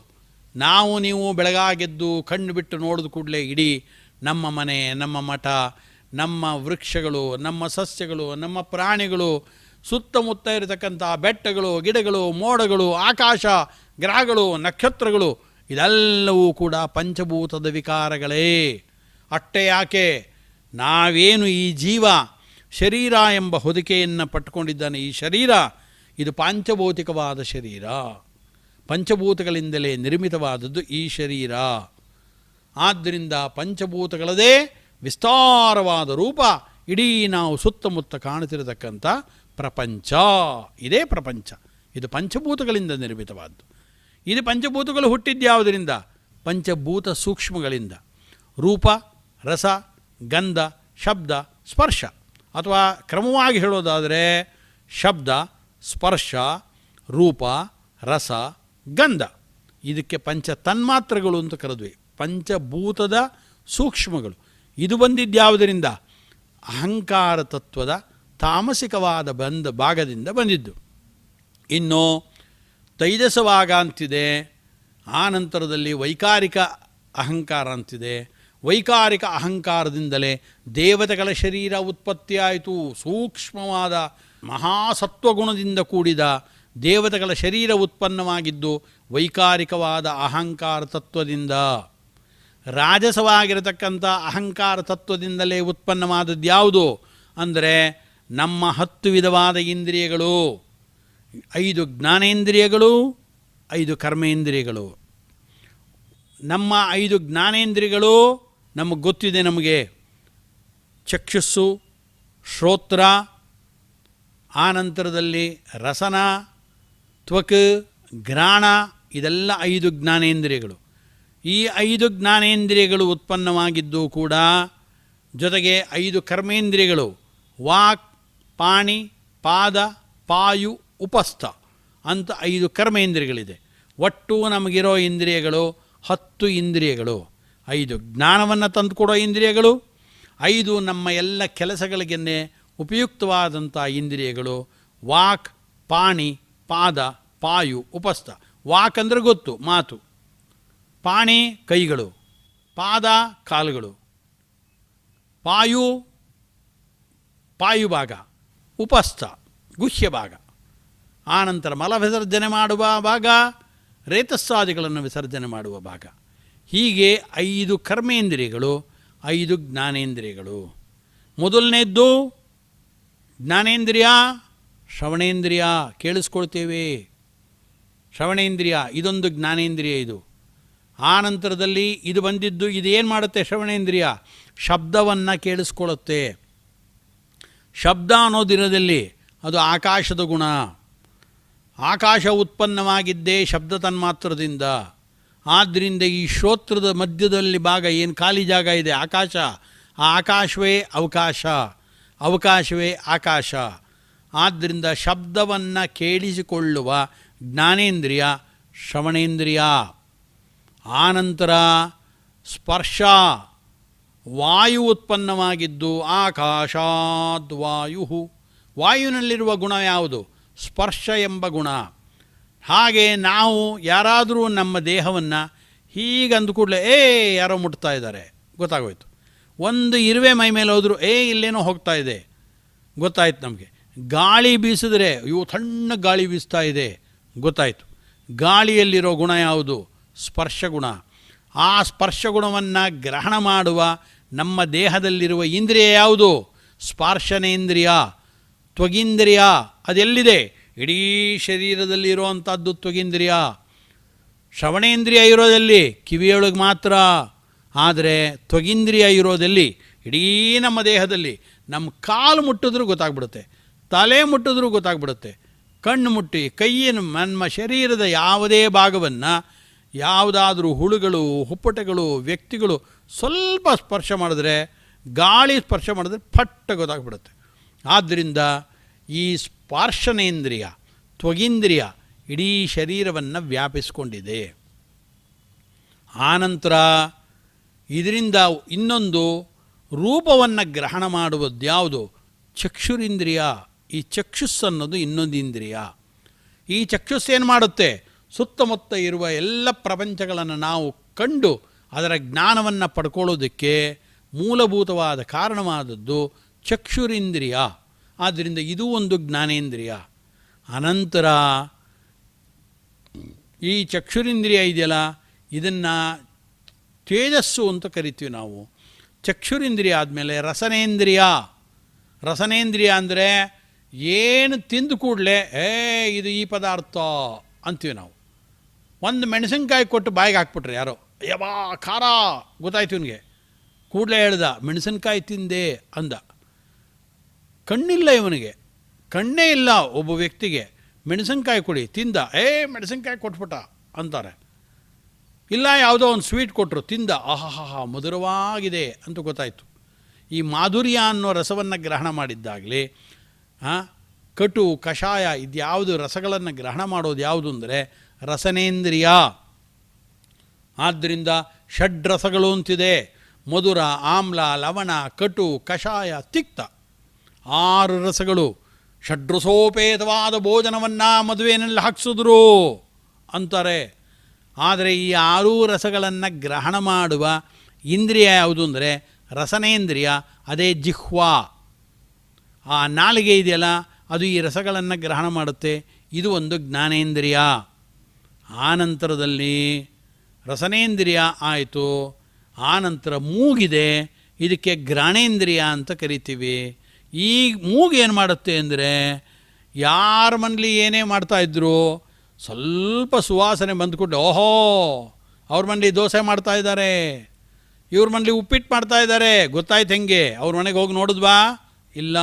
ನಾವು ನೀವು ಬೆಳಗಾಗೆದ್ದು ಕಣ್ಣು ಬಿಟ್ಟು ನೋಡಿದ ಕೂಡಲೇ ಇಡೀ ನಮ್ಮ ಮನೆ, ನಮ್ಮ ಮಠ, ನಮ್ಮ ವೃಕ್ಷಗಳು, ನಮ್ಮ ಸಸ್ಯಗಳು, ನಮ್ಮ ಪ್ರಾಣಿಗಳು, ಸುತ್ತಮುತ್ತ ಇರತಕ್ಕಂಥ ಬೆಟ್ಟಗಳು, ಗಿಡಗಳು, ಮೋಡಗಳು, ಆಕಾಶ, ಗ್ರಹಗಳು, ನಕ್ಷತ್ರಗಳು ಇದೆಲ್ಲವೂ ಕೂಡ ಪಂಚಭೂತದ ವಿಕಾರಗಳೇ. ಅಷ್ಟೇ ಯಾಕೆ, ನಾವೇನು ಈ ಜೀವ ಶರೀರ ಎಂಬ ಹೊದಿಕೆಯನ್ನು ಪಟ್ಟುಕೊಂಡಿದ್ದಾನೆ, ಈ ಶರೀರ ಇದು ಪಾಂಚಭೌತಿಕವಾದ ಶರೀರ. ಪಂಚಭೂತಗಳಿಂದಲೇ ನಿರ್ಮಿತವಾದದ್ದು ಈ ಶರೀರ. ಆದ್ದರಿಂದ ಪಂಚಭೂತಗಳದೇ ವಿಸ್ತಾರವಾದ ರೂಪ ಇಡೀ ನಾವು ಸುತ್ತಮುತ್ತ ಕಾಣುತ್ತಿರತಕ್ಕಂಥ ಪ್ರಪಂಚ. ಇದೇ ಪ್ರಪಂಚ. ಇದು ಪಂಚಭೂತಗಳಿಂದ ನಿರ್ಮಿತವಾದ್ದು. ಇದು ಪಂಚಭೂತಗಳು ಹುಟ್ಟಿದ್ಯಾವುದರಿಂದ? ಪಂಚಭೂತ ಸೂಕ್ಷ್ಮಗಳಿಂದ. ರೂಪ, ರಸ, ಗಂಧ, ಶಬ್ದ, ಸ್ಪರ್ಶ. ಅಥವಾ ಕ್ರಮವಾಗಿ ಹೇಳೋದಾದರೆ ಶಬ್ದ, ಸ್ಪರ್ಶ, ರೂಪ, ರಸ, ಗಂಧ. ಇದಕ್ಕೆ ಪಂಚ ತನ್ಮಾತ್ರಗಳು ಅಂತ ಕರೆದ್ವಿ. ಪಂಚಭೂತದ ಸೂಕ್ಷ್ಮಗಳು. ಇದು ಬಂದಿದ್ಯಾವುದರಿಂದ? ಅಹಂಕಾರ ತತ್ವದ ತಾಮಸಿಕವಾದ ಭಾಗದಿಂದ ಬಂದಿದ್ದು. ಇನ್ನು ತೈಜಸವಾಗ ಅಂತಿದೆ, ಆ ನಂತರದಲ್ಲಿ ವೈಕಾರಿಕ ಅಹಂಕಾರ ಅಂತಿದೆ. ವೈಕಾರಿಕ ಅಹಂಕಾರದಿಂದಲೇ ದೇವತೆಗಳ ಶರೀರ ಉತ್ಪತ್ತಿಯಾಯಿತು. ಸೂಕ್ಷ್ಮವಾದ ಮಹಾಸತ್ವಗುಣದಿಂದ ಕೂಡಿದ ದೇವತೆಗಳ ಶರೀರ ಉತ್ಪನ್ನವಾಗಿದ್ದು ವೈಕಾರಿಕವಾದ ಅಹಂಕಾರ ತತ್ವದಿಂದ. ರಾಜಸವಾಗಿರತಕ್ಕಂಥ ಅಹಂಕಾರ ತತ್ವದಿಂದಲೇ ಉತ್ಪನ್ನವಾದದ್ದು ಯಾವುದು ಅಂದರೆ ನಮ್ಮ 10 ವಿಧವಾದ ಇಂದ್ರಿಯಗಳು. 5 ಜ್ಞಾನೇಂದ್ರಿಯಗಳು, 5 ಕರ್ಮೇಂದ್ರಿಯಗಳು. ನಮ್ಮ 5 ಜ್ಞಾನೇಂದ್ರಿಯಗಳು ನಮಗೆ ಗೊತ್ತಿದೆ. ನಮಗೆ ಚಕ್ಷುಸ್ಸು, ಶ್ರೋತ್ರ, ಆನಂತರದಲ್ಲಿ ರಸನ, ತ್ವಕ್, ಘ್ರಾಣ, ಇದೆಲ್ಲ 5 ಜ್ಞಾನೇಂದ್ರಿಯಗಳು. ಈ 5 ಜ್ಞಾನೇಂದ್ರಿಯಗಳು ಉತ್ಪನ್ನವಾಗಿದ್ದು ಕೂಡ ಜೊತೆಗೆ 5 ಕರ್ಮೇಂದ್ರಿಯಗಳು, ವಾಕ್, ಪಾಣಿ, ಪಾದ, ಪಾಯು, ಉಪಸ್ಥ ಅಂತ 5 ಕರ್ಮೇಂದ್ರಿಯಗಳಿದೆ. ಒಟ್ಟು ನಮಗಿರೋ ಇಂದ್ರಿಯಗಳು 10 ಇಂದ್ರಿಯಗಳು. 5 ಜ್ಞಾನವನ್ನು ತಂದುಕೊಡೋ ಇಂದ್ರಿಯಗಳು, 5 ನಮ್ಮ ಎಲ್ಲ ಕೆಲಸಗಳಿಗೆನ್ನೇ ಉಪಯುಕ್ತವಾದಂಥ ಇಂದ್ರಿಯಗಳು. ವಾಕ್, ಪಾಣಿ, ಪಾದ, ಪಾಯು, ಉಪಸ್ಥ. ವಾಕ್ ಅಂದರೆ ಗೊತ್ತು, ಮಾತು. ಪಾಣಿ ಕೈಗಳು, ಪಾದ ಕಾಲುಗಳು, ಪಾಯು ಭಾಗ, ಉಪಸ್ಥ ಗುಹ್ಯ ಭಾಗ. ಆನಂತರ ಮಲ ವಿಸರ್ಜನೆ ಮಾಡುವ ಭಾಗ, ರೇತಸ್ಸಾದಿಗಳನ್ನು ವಿಸರ್ಜನೆ ಮಾಡುವ ಭಾಗ. ಹೀಗೆ 5 ಕರ್ಮೇಂದ್ರಿಯಗಳು, 5 ಜ್ಞಾನೇಂದ್ರಿಯಗಳು. ಮೊದಲನೇದ್ದು ಜ್ಞಾನೇಂದ್ರಿಯ, ಶ್ರವಣೇಂದ್ರಿಯ, ಕೇಳಿಸ್ಕೊಳ್ತೇವೆ. ಶ್ರವಣೇಂದ್ರಿಯ ಇದೊಂದು ಜ್ಞಾನೇಂದ್ರಿಯ. ಇದು ಆನಂತರದಲ್ಲಿ ಇದು ಬಂದಿದ್ದು, ಇದು ಏನು ಮಾಡುತ್ತೆ? ಶ್ರವಣೇಂದ್ರಿಯ ಶಬ್ದವನ್ನು ಕೇಳಿಸ್ಕೊಳ್ಳುತ್ತೆ. ಶಬ್ದ ಅನ್ನೋದಿರೋದಲ್ಲಿ ಅದು ಆಕಾಶದ ಗುಣ. ಆಕಾಶ ಉತ್ಪನ್ನವಾಗಿದ್ದೇ ಶಬ್ದ ತನ್ಮಾತ್ರದಿಂದ. ಆದ್ದರಿಂದ ಈ ಶ್ರೋತ್ರದ ಮಧ್ಯದಲ್ಲಿ ಭಾಗ ಏನು ಖಾಲಿ ಜಾಗ ಇದೆ, ಆಕಾಶ, ಆ ಆಕಾಶವೇ ಅವಕಾಶ, ಅವಕಾಶವೇ ಆಕಾಶ. ಆದ್ದರಿಂದ ಶಬ್ದವನ್ನು ಕೇಳಿಸಿಕೊಳ್ಳುವ ಜ್ಞಾನೇಂದ್ರಿಯ ಶ್ರವಣೇಂದ್ರಿಯ. ಆನಂತರ ಸ್ಪರ್ಶ, ವಾಯು ಉತ್ಪನ್ನವಾಗಿದ್ದು ಆಕಾಶಾದ್ವಾಯು. ವಾಯುವಿನಲ್ಲಿರುವ ಗುಣ ಯಾವುದು? ಸ್ಪರ್ಶ ಎಂಬ ಗುಣ. ಹಾಗೆ ನಾವು ಯಾರಾದರೂ ನಮ್ಮ ದೇಹವನ್ನು ಹೀಗೆ ಅಂದ ಕೂಡಲೇ ಯಾರೋ ಮುಟ್ತಾ ಇದ್ದಾರೆ ಗೊತ್ತಾಗೋಯ್ತು. ಒಂದು ಇರುವೆ ಮೈ ಮೇಲೆ ಹೋದರೂ ಇಲ್ಲೇನೋ ಹೋಗ್ತಾ ಇದೆ ಗೊತ್ತಾಯ್ತು ನಮಗೆ. ಗಾಳಿ ಬೀಸಿದ್ರೆ ತಣ್ಣ ಗಾಳಿ ಬೀಸ್ತಾ ಇದೆ ಗೊತ್ತಾಯಿತು. ಗಾಳಿಯಲ್ಲಿರೋ ಗುಣ ಯಾವುದು? ಸ್ಪರ್ಶ ಗುಣ. ಆ ಸ್ಪರ್ಶ ಗುಣವನ್ನು ಗ್ರಹಣ ಮಾಡುವ ನಮ್ಮ ದೇಹದಲ್ಲಿರುವ ಇಂದ್ರಿಯ ಯಾವುದು? ಸ್ಪರ್ಶನೇಂದ್ರಿಯ, ತ್ವಗಿಂದ್ರಿಯ. ಅದೆಲ್ಲಿದೆ? ಇಡೀ ಶರೀರದಲ್ಲಿ ಇರುವಂಥದ್ದು ತ್ವಗಿಂದ್ರಿಯ. ಶ್ರವಣೇಂದ್ರಿಯ ಇರೋದಲ್ಲಿ ಕಿವಿಯೊಳಗೆ ಮಾತ್ರ. ಆದರೆ ತ್ವಗಿಂದ್ರಿಯ ಇರೋದಲ್ಲಿ ಇಡೀ ನಮ್ಮ ದೇಹದಲ್ಲಿ. ನಮ್ಮ ಕಾಲು ಮುಟ್ಟಿದ್ರೂ ಗೊತ್ತಾಗ್ಬಿಡುತ್ತೆ, ತಲೆ ಮುಟ್ಟಿದ್ರೂ ಗೊತ್ತಾಗ್ಬಿಡುತ್ತೆ, ಕಣ್ಣು ಮುಟ್ಟಿ ಕೈಯನ್ನು, ನಮ್ಮ ಶರೀರದ ಯಾವುದೇ ಭಾಗವನ್ನು ಯಾವುದಾದ್ರೂ ಹುಳುಗಳು, ಹುಪ್ಪಟೆಗಳು, ವ್ಯಕ್ತಿಗಳು ಸ್ವಲ್ಪ ಸ್ಪರ್ಶ ಮಾಡಿದ್ರೆ, ಗಾಳಿ ಸ್ಪರ್ಶ ಮಾಡಿದ್ರೆ ಫಟ್ಟ ಗೊತ್ತಾಗ್ಬಿಡುತ್ತೆ. ಆದ್ದರಿಂದ ಈ ಸ್ಪರ್ಶನೇಂದ್ರಿಯ, ತ್ವಗಿಂದ್ರಿಯ ಇಡೀ ಶರೀರವನ್ನು ವ್ಯಾಪಿಸ್ಕೊಂಡಿದೆ. ಆನಂತರ ಇದರಿಂದ ಇನ್ನೊಂದು ರೂಪವನ್ನು ಗ್ರಹಣ ಮಾಡುವುದು ಯಾವುದು? ಚಕ್ಷುರಿಂದ್ರಿಯ. ಈ ಚಕ್ಷುಸ್ಸು ಅನ್ನೋದು ಇನ್ನೊಂದು ಇಂದ್ರಿಯ. ಈ ಚಕ್ಷುಸ್ಸು ಏನು ಮಾಡುತ್ತೆ? ಸುತ್ತಮುತ್ತ ಇರುವ ಎಲ್ಲ ಪ್ರಪಂಚಗಳನ್ನು ನಾವು ಕಂಡು ಅದರ ಜ್ಞಾನವನ್ನು ಪಡ್ಕೊಳ್ಳೋದಕ್ಕೆ ಮೂಲಭೂತವಾದ ಕಾರಣವಾದದ್ದು ಚಕ್ಷುರಿಂದ್ರಿಯ. ಆದ್ದರಿಂದ ಇದು ಒಂದು ಜ್ಞಾನೇಂದ್ರಿಯ. ಅನಂತರ ಈ ಚಕ್ಷುರಿಂದ್ರಿಯ ಇದೆಯಲ್ಲ, ಇದನ್ನು ತೇಜಸ್ಸು ಅಂತ ಕರಿತೀವಿ ನಾವು. ಚಕ್ಷುರಿಂದ್ರಿಯ ಆದಮೇಲೆ ರಸನೇಂದ್ರಿಯ. ರಸನೇಂದ್ರಿಯ ಅಂದರೆ ಏನು ತಿಂದು ಕೂಡಲೇ ಇದು ಈ ಪದಾರ್ಥ ಅಂತೀವಿ ನಾವು. ಒಂದು ಮೆಣಸಿನ್ಕಾಯಿ ಕೊಟ್ಟು ಬಾಯಿಗೆ ಹಾಕ್ಬಿಟ್ರೆ ಯಾರೋ, ಯವಾ ಖಾರ ಗೊತ್ತಾಯ್ತು ಇವನಿಗೆ, ಕೂಡಲೇ ಹೇಳ್ದ ಮೆಣಸಿನ್ಕಾಯಿ ತಿಂದೆ ಅಂದ. ಕಣ್ಣಿಲ್ಲ ಇವನಿಗೆ, ಕಣ್ಣೇ ಇಲ್ಲ ಒಬ್ಬ ವ್ಯಕ್ತಿಗೆ. ಮೆಣಸಿನ್ಕಾಯಿ ಕೊಡಿ ತಿಂದ, ಮೆಣಸಿನ್ಕಾಯಿ ಕೊಟ್ಬಿಟ್ಟ ಅಂತಾರೆ. ಇಲ್ಲ ಯಾವುದೋ ಒಂದು ಸ್ವೀಟ್ ಕೊಟ್ಟರು, ತಿಂದ, ಆಹಾಹಾ ಮಧುರವಾಗಿದೆ ಅಂತ ಗೊತ್ತಾಯಿತು. ಈ ಮಾಧುರ್ಯ ಅನ್ನೋ ರಸವನ್ನು ಗ್ರಹಣ ಮಾಡಿದ್ದಾಗಲಿ, ಕಟು, ಕಷಾಯ ಇದ್ಯಾವುದು ರಸಗಳನ್ನು ಗ್ರಹಣ ಮಾಡೋದು ಯಾವುದು ಅಂದರೆ ರಸನೇಂದ್ರಿಯ. ಆದ್ದರಿಂದ ಷಡ್ರಸಗಳು ಅಂತಿದೆ: ಮಧುರ, ಆಮ್ಲ, ಲವಣ, ಕಟು, ಕಷಾಯ, ತಿಕ್ತ. 6 ರಸಗಳು. ಷಡ್ರಸೋಪೇತವಾದ ಭೋಜನವನ್ನು ಮದುವೆಯಲ್ಲಿ ಹಾಕ್ಸಿದ್ರು ಅಂತಾರೆ. ಆದರೆ ಈ 6 ರಸಗಳನ್ನು ಗ್ರಹಣ ಮಾಡುವ ಇಂದ್ರಿಯ ಯಾವುದು ಅಂದರೆ ರಸನೇಂದ್ರಿಯ. ಅದೇ ಜಿಹ್ವಾ. ಆ ನಾಲಿಗೆ ಇದೆಯಲ್ಲ, ಅದು ಈ ರಸಗಳನ್ನು ಗ್ರಹಣ ಮಾಡುತ್ತೆ. ಇದು ಒಂದು ಜ್ಞಾನೇಂದ್ರಿಯ. ಆನಂತರದಲ್ಲಿ ರಸನೇಂದ್ರಿಯ ಆಯಿತು. ಆನಂತರ ಮೂಗಿದೆ, ಇದಕ್ಕೆ ಘ್ರಾಣೇಂದ್ರಿಯ ಅಂತ ಕರಿತೀವಿ. ಈ ಮೂಗು ಏನು ಮಾಡುತ್ತೆ ಅಂದರೆ, ಯಾರ ಮನೇಲಿ ಏನೇ ಮಾಡ್ತಾಯಿದ್ರು ಸ್ವಲ್ಪ ಸುವಾಸನೆ ಬಂದುಕೊಟ್ಟು, ಓಹೋ ಅವ್ರ ಮನೇಲಿ ದೋಸೆ ಮಾಡ್ತಾಯಿದ್ದಾರೆ, ಇವ್ರ ಮನೇಲಿ ಉಪ್ಪಿಟ್ಟು ಮಾಡ್ತಾಯಿದ್ದಾರೆ ಗೊತ್ತಾಯ್ತು. ಹೆಂಗೆ? ಅವ್ರ ಮನೆಗೆ ಹೋಗಿ ನೋಡಿದ್ವಾ? ಇಲ್ಲ.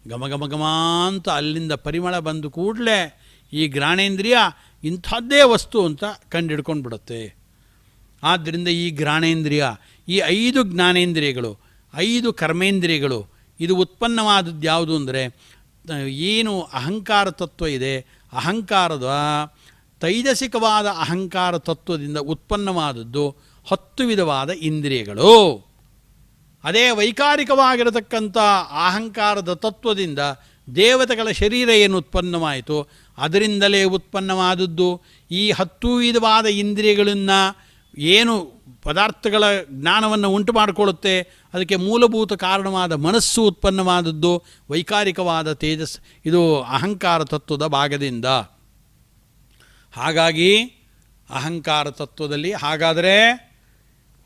ಘಮ ಘಮ ಘಮ ಅಂತ ಅಲ್ಲಿಂದ ಪರಿಮಳ ಬಂದು ಕೂಡಲೇ ಈ ಘ್ರಾಣೇಂದ್ರಿಯ ಇಂಥದ್ದೇ ವಸ್ತು ಅಂತ ಕಂಡುಹಿಡ್ಕೊಂಡು ಬಿಡುತ್ತೆ. ಆದ್ದರಿಂದ ಈ ಘ್ರಾಣೇಂದ್ರಿಯ, ಈ 5 ಜ್ಞಾನೇಂದ್ರಿಯಗಳು, 5 ಕರ್ಮೇಂದ್ರಿಯಗಳು, ಇದು ಉತ್ಪನ್ನವಾದದ್ದು ಯಾವುದು ಅಂದರೆ, ಏನು ಅಹಂಕಾರ ತತ್ವ ಇದೆ, ಅಹಂಕಾರದ ತೈಜಸಿಕವಾದ ಅಹಂಕಾರ ತತ್ವದಿಂದ ಉತ್ಪನ್ನವಾದದ್ದು 10 ವಿಧವಾದ ಇಂದ್ರಿಯಗಳು. ಅದೇ ವೈಕಾರಿಕವಾಗಿರತಕ್ಕಂಥ ಅಹಂಕಾರದ ತತ್ವದಿಂದ ದೇವತೆಗಳ ಶರೀರ ಏನು ಉತ್ಪನ್ನವಾಯಿತು ಅದರಿಂದಲೇ ಉತ್ಪನ್ನವಾದದ್ದು ಈ 10 ವಿಧವಾದ ಇಂದ್ರಿಯಗಳನ್ನು ಏನು ಪದಾರ್ಥಗಳ ಜ್ಞಾನವನ್ನು ಉಂಟು ಮಾಡಿಕೊಳ್ಳುತ್ತೆ ಅದಕ್ಕೆ ಮೂಲಭೂತ ಕಾರಣವಾದ ಮನಸ್ಸು ಉತ್ಪನ್ನವಾದದ್ದು ವೈಕಾರಿಕವಾದ ತೇಜಸ್, ಇದು ಅಹಂಕಾರ ತತ್ವದ ಭಾಗದಿಂದ. ಹಾಗಾಗಿ ಅಹಂಕಾರ ತತ್ವದಲ್ಲಿ ಹಾಗಾದರೆ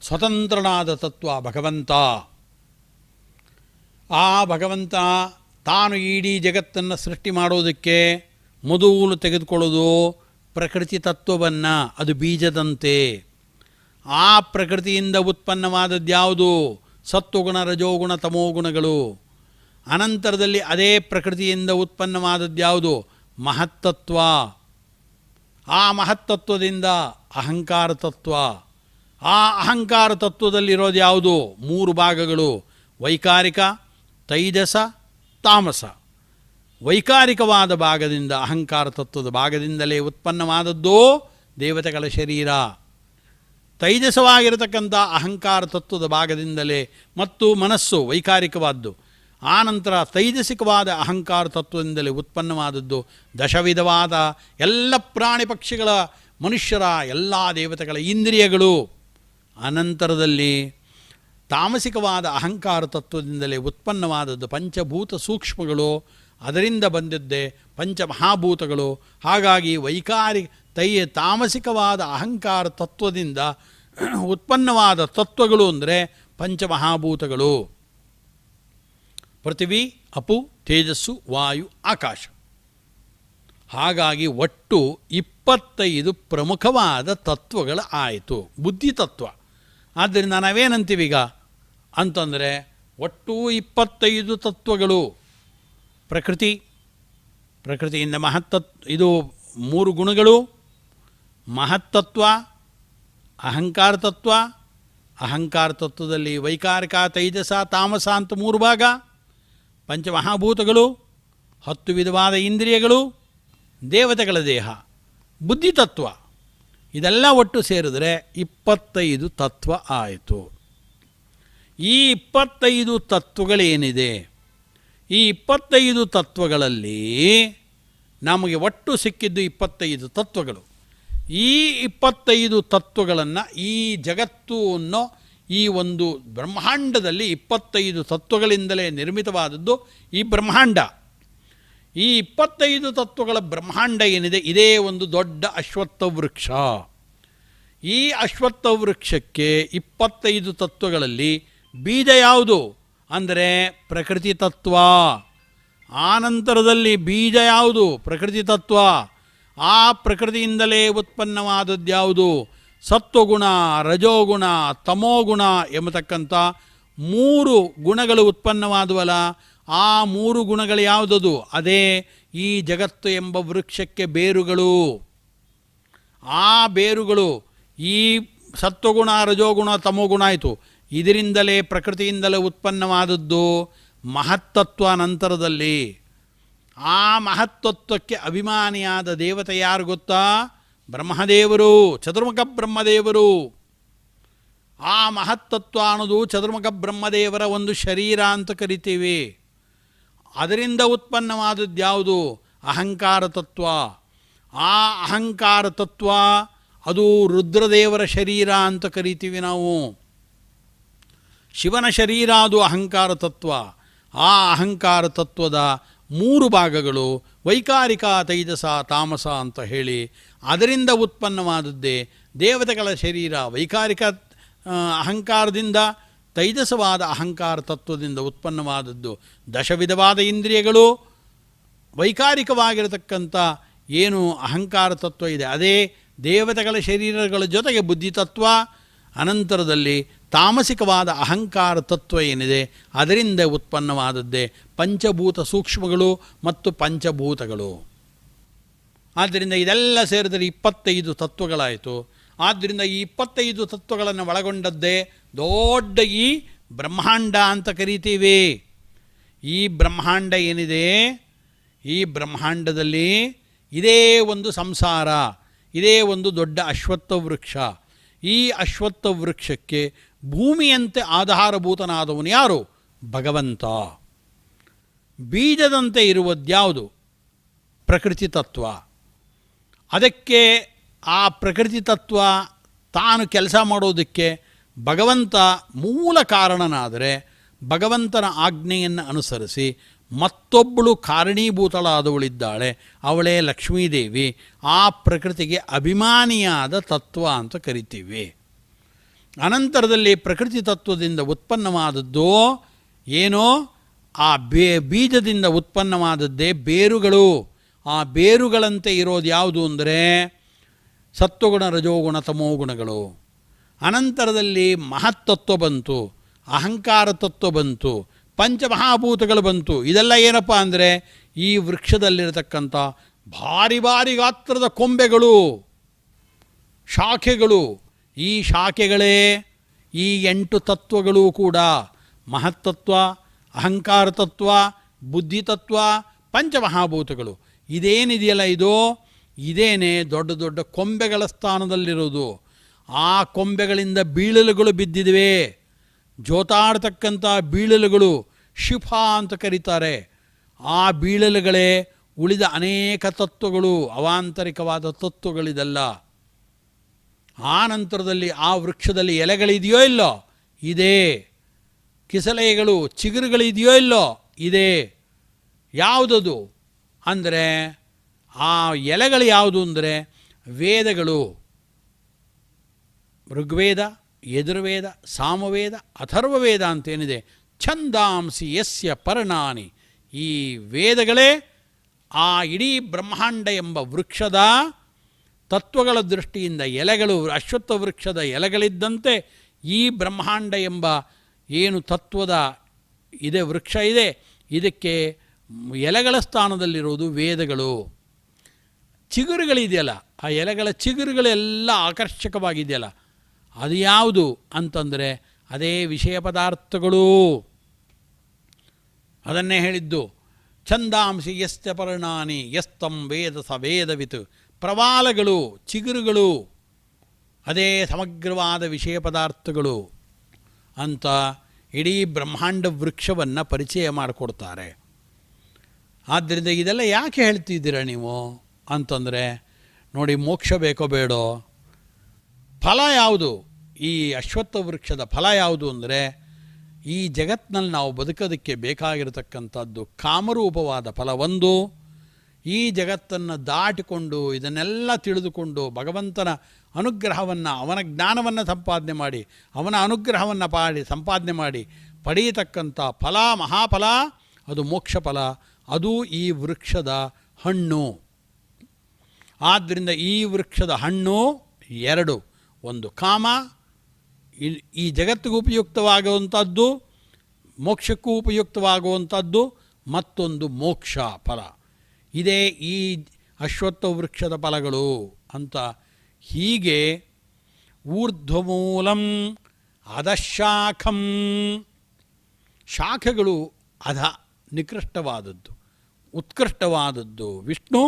ಸ್ವತಂತ್ರನಾದ ತತ್ವ ಭಗವಂತ. ಆ ಭಗವಂತ ತಾನು ಇಡೀ ಜಗತ್ತನ್ನು ಸೃಷ್ಟಿ ಮಾಡೋದಕ್ಕೆ ಮೊದಲು ತೆಗೆದುಕೊಳ್ಳೋದು ಪ್ರಕೃತಿ ತತ್ವವನ್ನು, ಅದು ಬೀಜದಂತೆ. ಆ ಪ್ರಕೃತಿಯಿಂದ ಉತ್ಪನ್ನವಾದದ್ದು ಯಾವುದು? ಸತ್ವಗುಣ, ರಜೋಗುಣ, ತಮೋಗುಣಗಳು. ಅನಂತರದಲ್ಲಿ ಅದೇ ಪ್ರಕೃತಿಯಿಂದ ಉತ್ಪನ್ನವಾದದ್ದು ಯಾವುದು? ಮಹತ್ತತ್ವ. ಆ ಮಹತ್ತತ್ವದಿಂದ ಅಹಂಕಾರ ತತ್ವ. ಆ ಅಹಂಕಾರ ತತ್ವದಲ್ಲಿರೋದು ಯಾವುದು? 3 ಭಾಗಗಳು: ವೈಕಾರಿಕ, ತೈಜಸ, ತಾಮಸ. ವೈಕಾರಿಕವಾದ ಭಾಗದಿಂದ, ಅಹಂಕಾರ ತತ್ವದ ಭಾಗದಿಂದಲೇ ಉತ್ಪನ್ನವಾದದ್ದು ದೇವತೆಗಳ ಶರೀರ. ತೈಜಸವಾಗಿರತಕ್ಕಂಥ ಅಹಂಕಾರ ತತ್ವದ ಭಾಗದಿಂದಲೇ ಮತ್ತು ಮನಸ್ಸು ವೈಕಾರಿಕವಾದ್ದು. ಆನಂತರ ತೈಜಸಿಕವಾದ ಅಹಂಕಾರ ತತ್ವದಿಂದಲೇ ಉತ್ಪನ್ನವಾದದ್ದು ದಶವಿಧವಾದ ಎಲ್ಲ ಪ್ರಾಣಿ ಪಕ್ಷಿಗಳ, ಮನುಷ್ಯರ ಎಲ್ಲ ದೇವತೆಗಳ ಇಂದ್ರಿಯಗಳು. ಅನಂತರದಲ್ಲಿ ತಾಮಸಿಕವಾದ ಅಹಂಕಾರ ತತ್ವದಿಂದಲೇ ಉತ್ಪನ್ನವಾದದ್ದು ಪಂಚಭೂತ ಸೂಕ್ಷ್ಮಗಳು, ಅದರಿಂದ ಬಂದಿದ್ದೇ ಪಂಚಮಹಾಭೂತಗಳು. ಹಾಗಾಗಿ ತಾಮಸಿಕವಾದ ಅಹಂಕಾರ ತತ್ವದಿಂದ ಉತ್ಪನ್ನವಾದ ತತ್ವಗಳು ಅಂದರೆ ಪಂಚಮಹಾಭೂತಗಳು: ಪೃಥ್ವಿ, ಅಪು, ತೇಜಸ್ಸು, ವಾಯು, ಆಕಾಶ. ಹಾಗಾಗಿ ಒಟ್ಟು 25 ಪ್ರಮುಖವಾದ ತತ್ವಗಳು ಆಯಿತು, ಬುದ್ಧಿ ತತ್ವ. ಆದ್ದರಿಂದ ನಾವೇನಂತೀವೀಗ ಅಂತಂದರೆ ಒಟ್ಟು 25 ತತ್ವಗಳು. ಪ್ರಕೃತಿಯಿಂದ ಇದು 3 ಗುಣಗಳು: ಮಹತ್ತತ್ವ, ಅಹಂಕಾರ ತತ್ವ. ಅಹಂಕಾರ ತತ್ವದಲ್ಲಿ ವೈಕಾರಿಕ, ತೈಜಸ, ತಾಮಸ ಅಂತ 3 ಭಾಗ. ಪಂಚಮಹಾಭೂತಗಳು, 10 ವಿಧವಾದ ಇಂದ್ರಿಯಗಳು, ದೇವತೆಗಳ ದೇಹ, ಬುದ್ಧಿ ತತ್ವ. ಇದೆಲ್ಲ ಒಟ್ಟು ಸೇರಿದ್ರೆ 25 ತತ್ವ ಆಯಿತು. ಈ 25 ತತ್ವಗಳೇನಿದೆ, ಈ 25 ತತ್ವಗಳಲ್ಲಿ ನಮಗೆ ಒಟ್ಟು ಸಿಕ್ಕಿದ್ದು 25 ತತ್ವಗಳು. ಈ 25 ತತ್ವಗಳನ್ನು ಈ ಜಗತ್ತು ಅನ್ನೋ ಈ ಒಂದು ಬ್ರಹ್ಮಾಂಡದಲ್ಲಿ 25 ತತ್ವಗಳಿಂದಲೇ ನಿರ್ಮಿತವಾದದ್ದು ಈ ಬ್ರಹ್ಮಾಂಡ. ಈ 25 ತತ್ವಗಳ ಬ್ರಹ್ಮಾಂಡ ಏನಿದೆ, ಇದೇ ಒಂದು ದೊಡ್ಡ ಅಶ್ವತ್ಥ ವೃಕ್ಷ. ಈ ಅಶ್ವತ್ಥ ವೃಕ್ಷಕ್ಕೆ 25 ತತ್ವಗಳಲ್ಲಿ ಬೀಜ ಯಾವುದು ಅಂದರೆ ಪ್ರಕೃತಿ ತತ್ವ. ಆನಂತರದಲ್ಲಿ ಬೀಜ ಯಾವುದು? ಪ್ರಕೃತಿ ತತ್ವ. ಆ ಪ್ರಕೃತಿಯಿಂದಲೇ ಉತ್ಪನ್ನವಾದದ್ದು ಯಾವುದು? ಸತ್ವಗುಣ, ರಜೋಗುಣ, ತಮೋಗುಣ ಎಂಬತಕ್ಕಂಥ 3 ಗುಣಗಳು ಉತ್ಪನ್ನವಾದವಲ್ಲ. ಆ 3 ಗುಣಗಳು ಯಾವುದದು? ಅದೇ ಈ ಜಗತ್ತು ಎಂಬ ವೃಕ್ಷಕ್ಕೆ ಬೇರುಗಳು. ಆ ಬೇರುಗಳು ಈ ಸತ್ವಗುಣ, ರಜೋಗುಣ, ತಮೋಗುಣ ಆಯಿತು. ಇದರಿಂದಲೇ ಪ್ರಕೃತಿಯಿಂದಲೇ ಉತ್ಪನ್ನವಾದದ್ದು ಮಹತ್ತತ್ವ. ನಂತರದಲ್ಲಿ ಆ ಮಹತ್ತತ್ವಕ್ಕೆ ಅಭಿಮಾನಿಯಾದ ದೇವತೆ ಯಾರು ಗೊತ್ತಾ? ಬ್ರಹ್ಮದೇವರು, ಚತುರ್ಮುಖ ಬ್ರಹ್ಮದೇವರು. ಆ ಮಹತ್ತತ್ವ ಅನ್ನೋದು ಚತುರ್ಮುಖ ಬ್ರಹ್ಮದೇವರ ಒಂದು ಶರೀರ ಅಂತ ಕರಿತೀವಿ. ಅದರಿಂದ ಉತ್ಪನ್ನವಾದದ್ದು ಯಾವುದು? ಅಹಂಕಾರ ತತ್ವ. ಆ ಅಹಂಕಾರ ತತ್ವ ಅದು ರುದ್ರದೇವರ ಶರೀರ ಅಂತ ಕರಿತೀವಿ ನಾವು. ಶಿವನ ಶರೀರ ಅದು ಅಹಂಕಾರ ತತ್ವ. ಆ ಅಹಂಕಾರ ತತ್ವದ 3 ಭಾಗಗಳು ವೈಕಾರಿಕ, ತೈಜಸ, ತಾಮಸ ಅಂತ ಹೇಳಿ ಅದರಿಂದ ಉತ್ಪನ್ನವಾದದ್ದೇ ದೇವತೆಗಳ ಶರೀರ. ವೈಕಾರಿಕ ಅಹಂಕಾರದಿಂದ, ತೈಜಸವಾದ ಅಹಂಕಾರ ತತ್ವದಿಂದ ಉತ್ಪನ್ನವಾದದ್ದು ದಶವಿಧವಾದ ಇಂದ್ರಿಯಗಳು. ವೈಕಾರಿಕವಾಗಿರತಕ್ಕಂಥ ಏನು ಅಹಂಕಾರ ತತ್ವ ಇದೆ ಅದೇ ದೇವತೆಗಳ ಶರೀರಗಳ ಜೊತೆಗೆ ಬುದ್ಧಿ ತತ್ವ. ಅನಂತರದಲ್ಲಿ ತಾಮಸಿಕವಾದ ಅಹಂಕಾರ ತತ್ವ ಏನಿದೆ ಅದರಿಂದ ಉತ್ಪನ್ನವಾದದ್ದೇ ಪಂಚಭೂತ ಸೂಕ್ಷ್ಮಗಳು ಮತ್ತು ಪಂಚಭೂತಗಳು. ಆದ್ದರಿಂದ ಇದೆಲ್ಲ ಸೇರಿದರೆ 25 ತತ್ವಗಳಾಯಿತು. ಆದ್ದರಿಂದ ಈ 25 ತತ್ವಗಳನ್ನು ಒಳಗೊಂಡದ್ದೇ ದೊಡ್ಡ ಈ ಬ್ರಹ್ಮಾಂಡ ಅಂತ ಕರಿತೀವಿ. ಈ ಬ್ರಹ್ಮಾಂಡ ಏನಿದೆ, ಈ ಬ್ರಹ್ಮಾಂಡದಲ್ಲಿ ಇದೇ ಒಂದು ಸಂಸಾರ, ಇದೇ ಒಂದು ದೊಡ್ಡ ಅಶ್ವತ್ಥ ವೃಕ್ಷ. ಈ ಅಶ್ವತ್ಥ ವೃಕ್ಷಕ್ಕೆ ಭೂಮಿಯಂತೆ ಆಧಾರಭೂತನಾದವನು ಯಾರು? ಭಗವಂತ. ಬೀಜದಂತೆ ಇರುವುದ್ಯಾವುದು? ಪ್ರಕೃತಿ ತತ್ವ. ಅದಕ್ಕೆ ಆ ಪ್ರಕೃತಿ ತತ್ವ ತಾನು ಕೆಲಸ ಮಾಡೋದಕ್ಕೆ ಭಗವಂತ ಮೂಲ ಕಾರಣನಾದರೆ ಭಗವಂತನ ಆಜ್ಞೆಯನ್ನು ಅನುಸರಿಸಿ ಮತ್ತೊಬ್ಬಳು ಕಾರಣೀಭೂತಳಾದವಳಿದ್ದಾಳೆ, ಅವಳೇ ಲಕ್ಷ್ಮೀದೇವಿ. ಆ ಪ್ರಕೃತಿಗೆ ಅಭಿಮಾನಿಯಾದ ತತ್ವ ಅಂತ ಕರಿತೀವಿ. ಅನಂತರದಲ್ಲಿ ಪ್ರಕೃತಿ ತತ್ವದಿಂದ ಉತ್ಪನ್ನವಾದದ್ದು ಏನೋ ಆ ಬೀಜದಿಂದ ಉತ್ಪನ್ನವಾದದ್ದೇ ಬೇರುಗಳು. ಆ ಬೇರುಗಳಂತೆ ಇರೋದು ಯಾವುದು ಅಂದರೆ ಸತ್ವಗುಣ, ರಜೋಗುಣ, ತಮೋಗುಣಗಳು. ಅನಂತರದಲ್ಲಿ ಮಹತ್ತತ್ವ ಬಂತು, ಅಹಂಕಾರ ತತ್ವ ಬಂತು, ಪಂಚಮಹಾಭೂತಗಳು ಬಂತು. ಇದೆಲ್ಲ ಏನಪ್ಪ ಅಂದರೆ ಈ ವೃಕ್ಷದಲ್ಲಿರತಕ್ಕಂಥ ಭಾರಿ ಭಾರಿ ಗಾತ್ರದ ಕೊಂಬೆಗಳು, ಶಾಖೆಗಳು. ಈ ಶಾಖೆಗಳೇ ಈ 8 ತತ್ವಗಳು ಕೂಡ. ಮಹತ್ತತ್ವ, ಅಹಂಕಾರ ತತ್ವ, ಬುದ್ಧಿತತ್ವ, ಪಂಚಮಹಾಭೂತಗಳು. ಇದೇನಿದೆಯಲ್ಲ ಇದೇನೇ ದೊಡ್ಡ ದೊಡ್ಡ ಕೊಂಬೆಗಳ ಸ್ಥಾನದಲ್ಲಿರೋದು. ಆ ಕೊಂಬೆಗಳಿಂದ ಬೀಳಲುಗಳು ಬಿದ್ದಿವೆ. ಜೋತಾಡ್ತಕ್ಕಂಥ ಬೀಳಲುಗಳು ಶಿಫ ಅಂತ ಕರೀತಾರೆ. ಆ ಬೀಳಲುಗಳೇ ಉಳಿದ ಅನೇಕ ತತ್ವಗಳು, ಅವಾಂತರಿಕವಾದ ತತ್ವಗಳಿದೆಲ್ಲ. ಆ ನಂತರದಲ್ಲಿ ಆ ವೃಕ್ಷದಲ್ಲಿ ಎಲೆಗಳಿದೆಯೋ ಇಲ್ಲೋ? ಇದೆ. ಕಿಸಲೆಗಳು, ಚಿಗುರುಗಳಿದೆಯೋ ಇಲ್ಲೋ? ಇದೆ. ಯಾವುದದು ಅಂದರೆ ಆ ಎಲೆಗಳು ಯಾವುದು ಅಂದರೆ ವೇದಗಳು. ಋಗ್ವೇದ, ಯಜುರ್ವೇದ, ಸಾಮವೇದ, ಅಥರ್ವವೇದ ಅಂತೇನಿದೆ, ಛಂದಾಂಸಿ ಯಸ್ಯ ಪರ್ಣಾನಿ. ಈ ವೇದಗಳೇ ಆ ಇಡೀ ಬ್ರಹ್ಮಾಂಡ ಎಂಬ ವೃಕ್ಷದ ತತ್ವಗಳ ದೃಷ್ಟಿಯಿಂದ ಎಲೆಗಳು. ಅಶ್ವತ್ಥ ವೃಕ್ಷದ ಎಲೆಗಳಿದ್ದಂತೆ ಈ ಬ್ರಹ್ಮಾಂಡ ಎಂಬ ಏನು ತತ್ವದ ಇದೆ ವೃಕ್ಷ ಇದೆ, ಇದಕ್ಕೆ ಎಲೆಗಳ ಸ್ಥಾನದಲ್ಲಿರೋದು ವೇದಗಳು. ಚಿಗುರುಗಳಿದೆಯಲ್ಲ, ಆ ಎಲೆಗಳ ಚಿಗುರುಗಳೆಲ್ಲ ಆಕರ್ಷಕವಾಗಿದೆಯಲ್ಲ, ಅದು ಯಾವುದು ಅಂತಂದರೆ ಅದೇ ವಿಷಯ ಪದಾರ್ಥಗಳು. ಅದನ್ನೇ ಹೇಳಿದ್ದು, ಛಂದಾಂಸಿ ಯಸ್ಯ ಪರ್ಣಾನಿ ಯಸ್ತಂ ವೇದ ಸ ವೇದವಿತ್. ಪ್ರವಾಲಗಳು, ಚಿಗುರುಗಳು, ಅದೇ ಸಮಗ್ರವಾದ ವಿಷಯ ಪದಾರ್ಥಗಳು ಅಂತ ಇಡೀ ಬ್ರಹ್ಮಾಂಡ ವೃಕ್ಷವನ್ನು ಪರಿಚಯ ಮಾಡಿಕೊಡ್ತಾರೆ. ಆದ್ದರಿಂದ ಇದೆಲ್ಲ ಯಾಕೆ ಹೇಳ್ತಿದ್ದೀರ ನೀವು ಅಂತಂದರೆ, ನೋಡಿ, ಮೋಕ್ಷ ಬೇಕೋ ಬೇಡೋ? ಫಲ ಯಾವುದು? ಈ ಅಶ್ವತ್ಥ ವೃಕ್ಷದ ಫಲ ಯಾವುದು ಅಂದರೆ ಈ ಜಗತ್ತಿನಲ್ಲಿ ನಾವು ಬದುಕೋದಕ್ಕೆ ಬೇಕಾಗಿರತಕ್ಕಂಥದ್ದು ಕಾಮರೂಪವಾದ ಫಲ ಒಂದು. ಈ ಜಗತ್ತನ್ನು ದಾಟಿಕೊಂಡು ಇದನ್ನೆಲ್ಲ ತಿಳಿದುಕೊಂಡು ಭಗವಂತನ ಅನುಗ್ರಹವನ್ನು, ಅವನ ಜ್ಞಾನವನ್ನು ಸಂಪಾದನೆ ಮಾಡಿ, ಅವನ ಅನುಗ್ರಹವನ್ನು ಸಂಪಾದನೆ ಮಾಡಿ ಪಡೆಯತಕ್ಕಂಥ ಫಲ, ಮಹಾಫಲ, ಅದು ಮೋಕ್ಷ ಫಲ. ಅದು ಈ ವೃಕ್ಷದ ಹಣ್ಣು. ಆದ್ದರಿಂದ ಈ ವೃಕ್ಷದ ಹಣ್ಣು 2. ಒಂದು ಕಾಮ, ಈ ಜಗತ್ತಿಗೂ ಉಪಯುಕ್ತವಾಗುವಂಥದ್ದು, ಮೋಕ್ಷಕ್ಕೂ ಉಪಯುಕ್ತವಾಗುವಂಥದ್ದು. ಮತ್ತೊಂದು ಮೋಕ್ಷ ಫಲ. ಇದೇ ಈ ಅಶ್ವತ್ಥ ವೃಕ್ಷದ ಫಲಗಳು ಅಂತ. ಹೀಗೆ ಊರ್ಧ್ವಮೂಲಂ ಅಧಶಾಖಂ. ಶಾಖೆಗಳು ಅಧ, ನಿಕೃಷ್ಟವಾದದ್ದು, ಉತ್ಕೃಷ್ಟವಾದದ್ದು ವಿಷ್ಣು.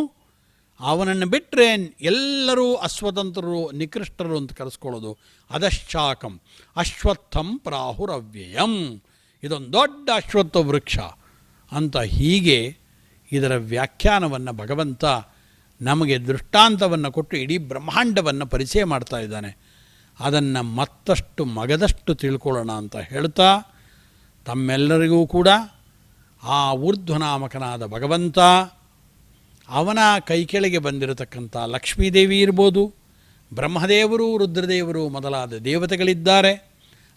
ಅವನನ್ನು ಬಿಟ್ಟರೆ ಎಲ್ಲರೂ ಅಸ್ವತಂತ್ರರು, ನಿಕೃಷ್ಟರು ಅಂತ ಕರೆಸ್ಕೊಳ್ಳೋದು. ಅಧಶಾಖಂ ಅಶ್ವತ್ಥಂ ಪ್ರಾಹುರವ್ಯಯಂ. ಇದೊಂದು ದೊಡ್ಡ ಅಶ್ವತ್ಥ ವೃಕ್ಷ ಅಂತ. ಹೀಗೆ ಇದರ ವ್ಯಾಖ್ಯಾನವನ್ನು ಭಗವಂತ ನಮಗೆ ದೃಷ್ಟಾಂತವನ್ನು ಕೊಟ್ಟು ಇಡೀ ಬ್ರಹ್ಮಾಂಡವನ್ನು ಪರಿಚಯ ಮಾಡ್ತಾ ಇದ್ದಾನೆ. ಅದನ್ನು ಮತ್ತಷ್ಟು ಮಗದಷ್ಟು ತಿಳ್ಕೊಳ್ಳೋಣ ಅಂತ ಹೇಳ್ತಾ, ತಮ್ಮೆಲ್ಲರಿಗೂ ಕೂಡ ಆ ಊರ್ಧ್ವನಾಮಕನಾದ ಭಗವಂತ, ಅವನ ಕೈಕೆಳಗೆ ಬಂದಿರತಕ್ಕಂಥ ಲಕ್ಷ್ಮೀದೇವಿ ಇರ್ಬೋದು, ಬ್ರಹ್ಮದೇವರು, ರುದ್ರದೇವರು ಮೊದಲಾದ ದೇವತೆಗಳಿದ್ದಾರೆ.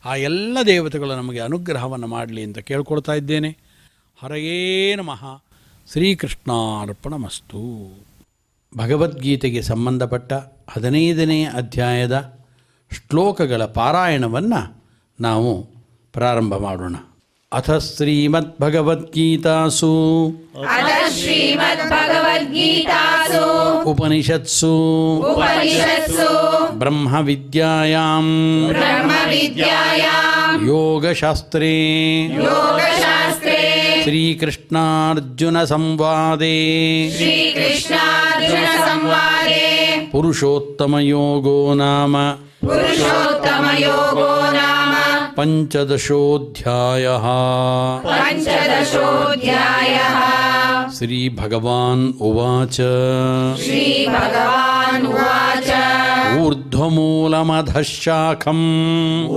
ಆ ಎಲ್ಲ ದೇವತೆಗಳು ನಮಗೆ ಅನುಗ್ರಹವನ್ನು ಮಾಡಲಿ ಅಂತ ಕೇಳ್ಕೊಳ್ತಾ ಇದ್ದೇನೆ. ಹರಯೇ ನಮಃ. ಶ್ರೀಕೃಷ್ಣಾರ್ಪಣಮಸ್ತು. ಭಗವದ್ಗೀತೆಗೆ ಸಂಬಂಧಪಟ್ಟ 15ನೇ ಅಧ್ಯಾಯದ ಶ್ಲೋಕಗಳ ಪಾರಾಯಣವನ್ನು ನಾವು ಪ್ರಾರಂಭ ಮಾಡೋಣ. ಅಥ ಶ್ರೀಮದ್ಭಗವದ್ಗೀತಾಸು ಉಪನಿಷತ್ಸು ಬ್ರಹ್ಮವಿದ್ಯಾಯಾಂ ಯೋಗಶಾಸ್ತ್ರೇ ಶ್ರೀಕೃಷ್ಣಾರ್ಜುನ ಸಂವಾದೇ ಪುರುಷೋತ್ತಮ ಯೋಗೋ ನಾಮ पञ्चदशोऽध्यायः पञ्चदशोऽध्यायः श्रीभगवान् उवाच श्रीभगवान् उवाच ऊर्ध्वमूलमधः शाखम्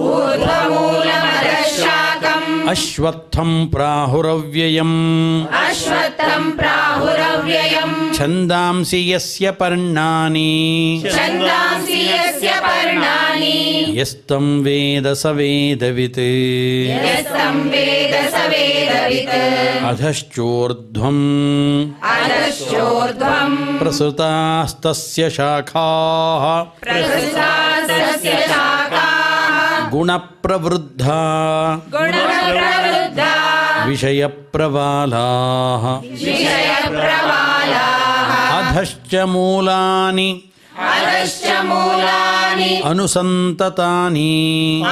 ऊर्ध्वमूलमधः शाखम् अश्वत्थं प्राहुरव्ययम् अश्वत्थं प्राहुरव्ययम् छन्दांसि यस्य पर्णानि छन्दांसि यस्य पर्णानि यस्तं वेद स वेदवित् यस्तं वेद स वेदवित् अधश्चोर्ध्वम् अधश्चोर्ध्वम् प्रसृतास्तस्य शाखाः प्रसृतास्तस्य शाखाः गुणप्रवृद्धा गुणप्रवृद्धा विषयप्रवालाः विषयप्रवालाः अधश्च मूलानि अधश्च मूलानि अनुसन्ततानि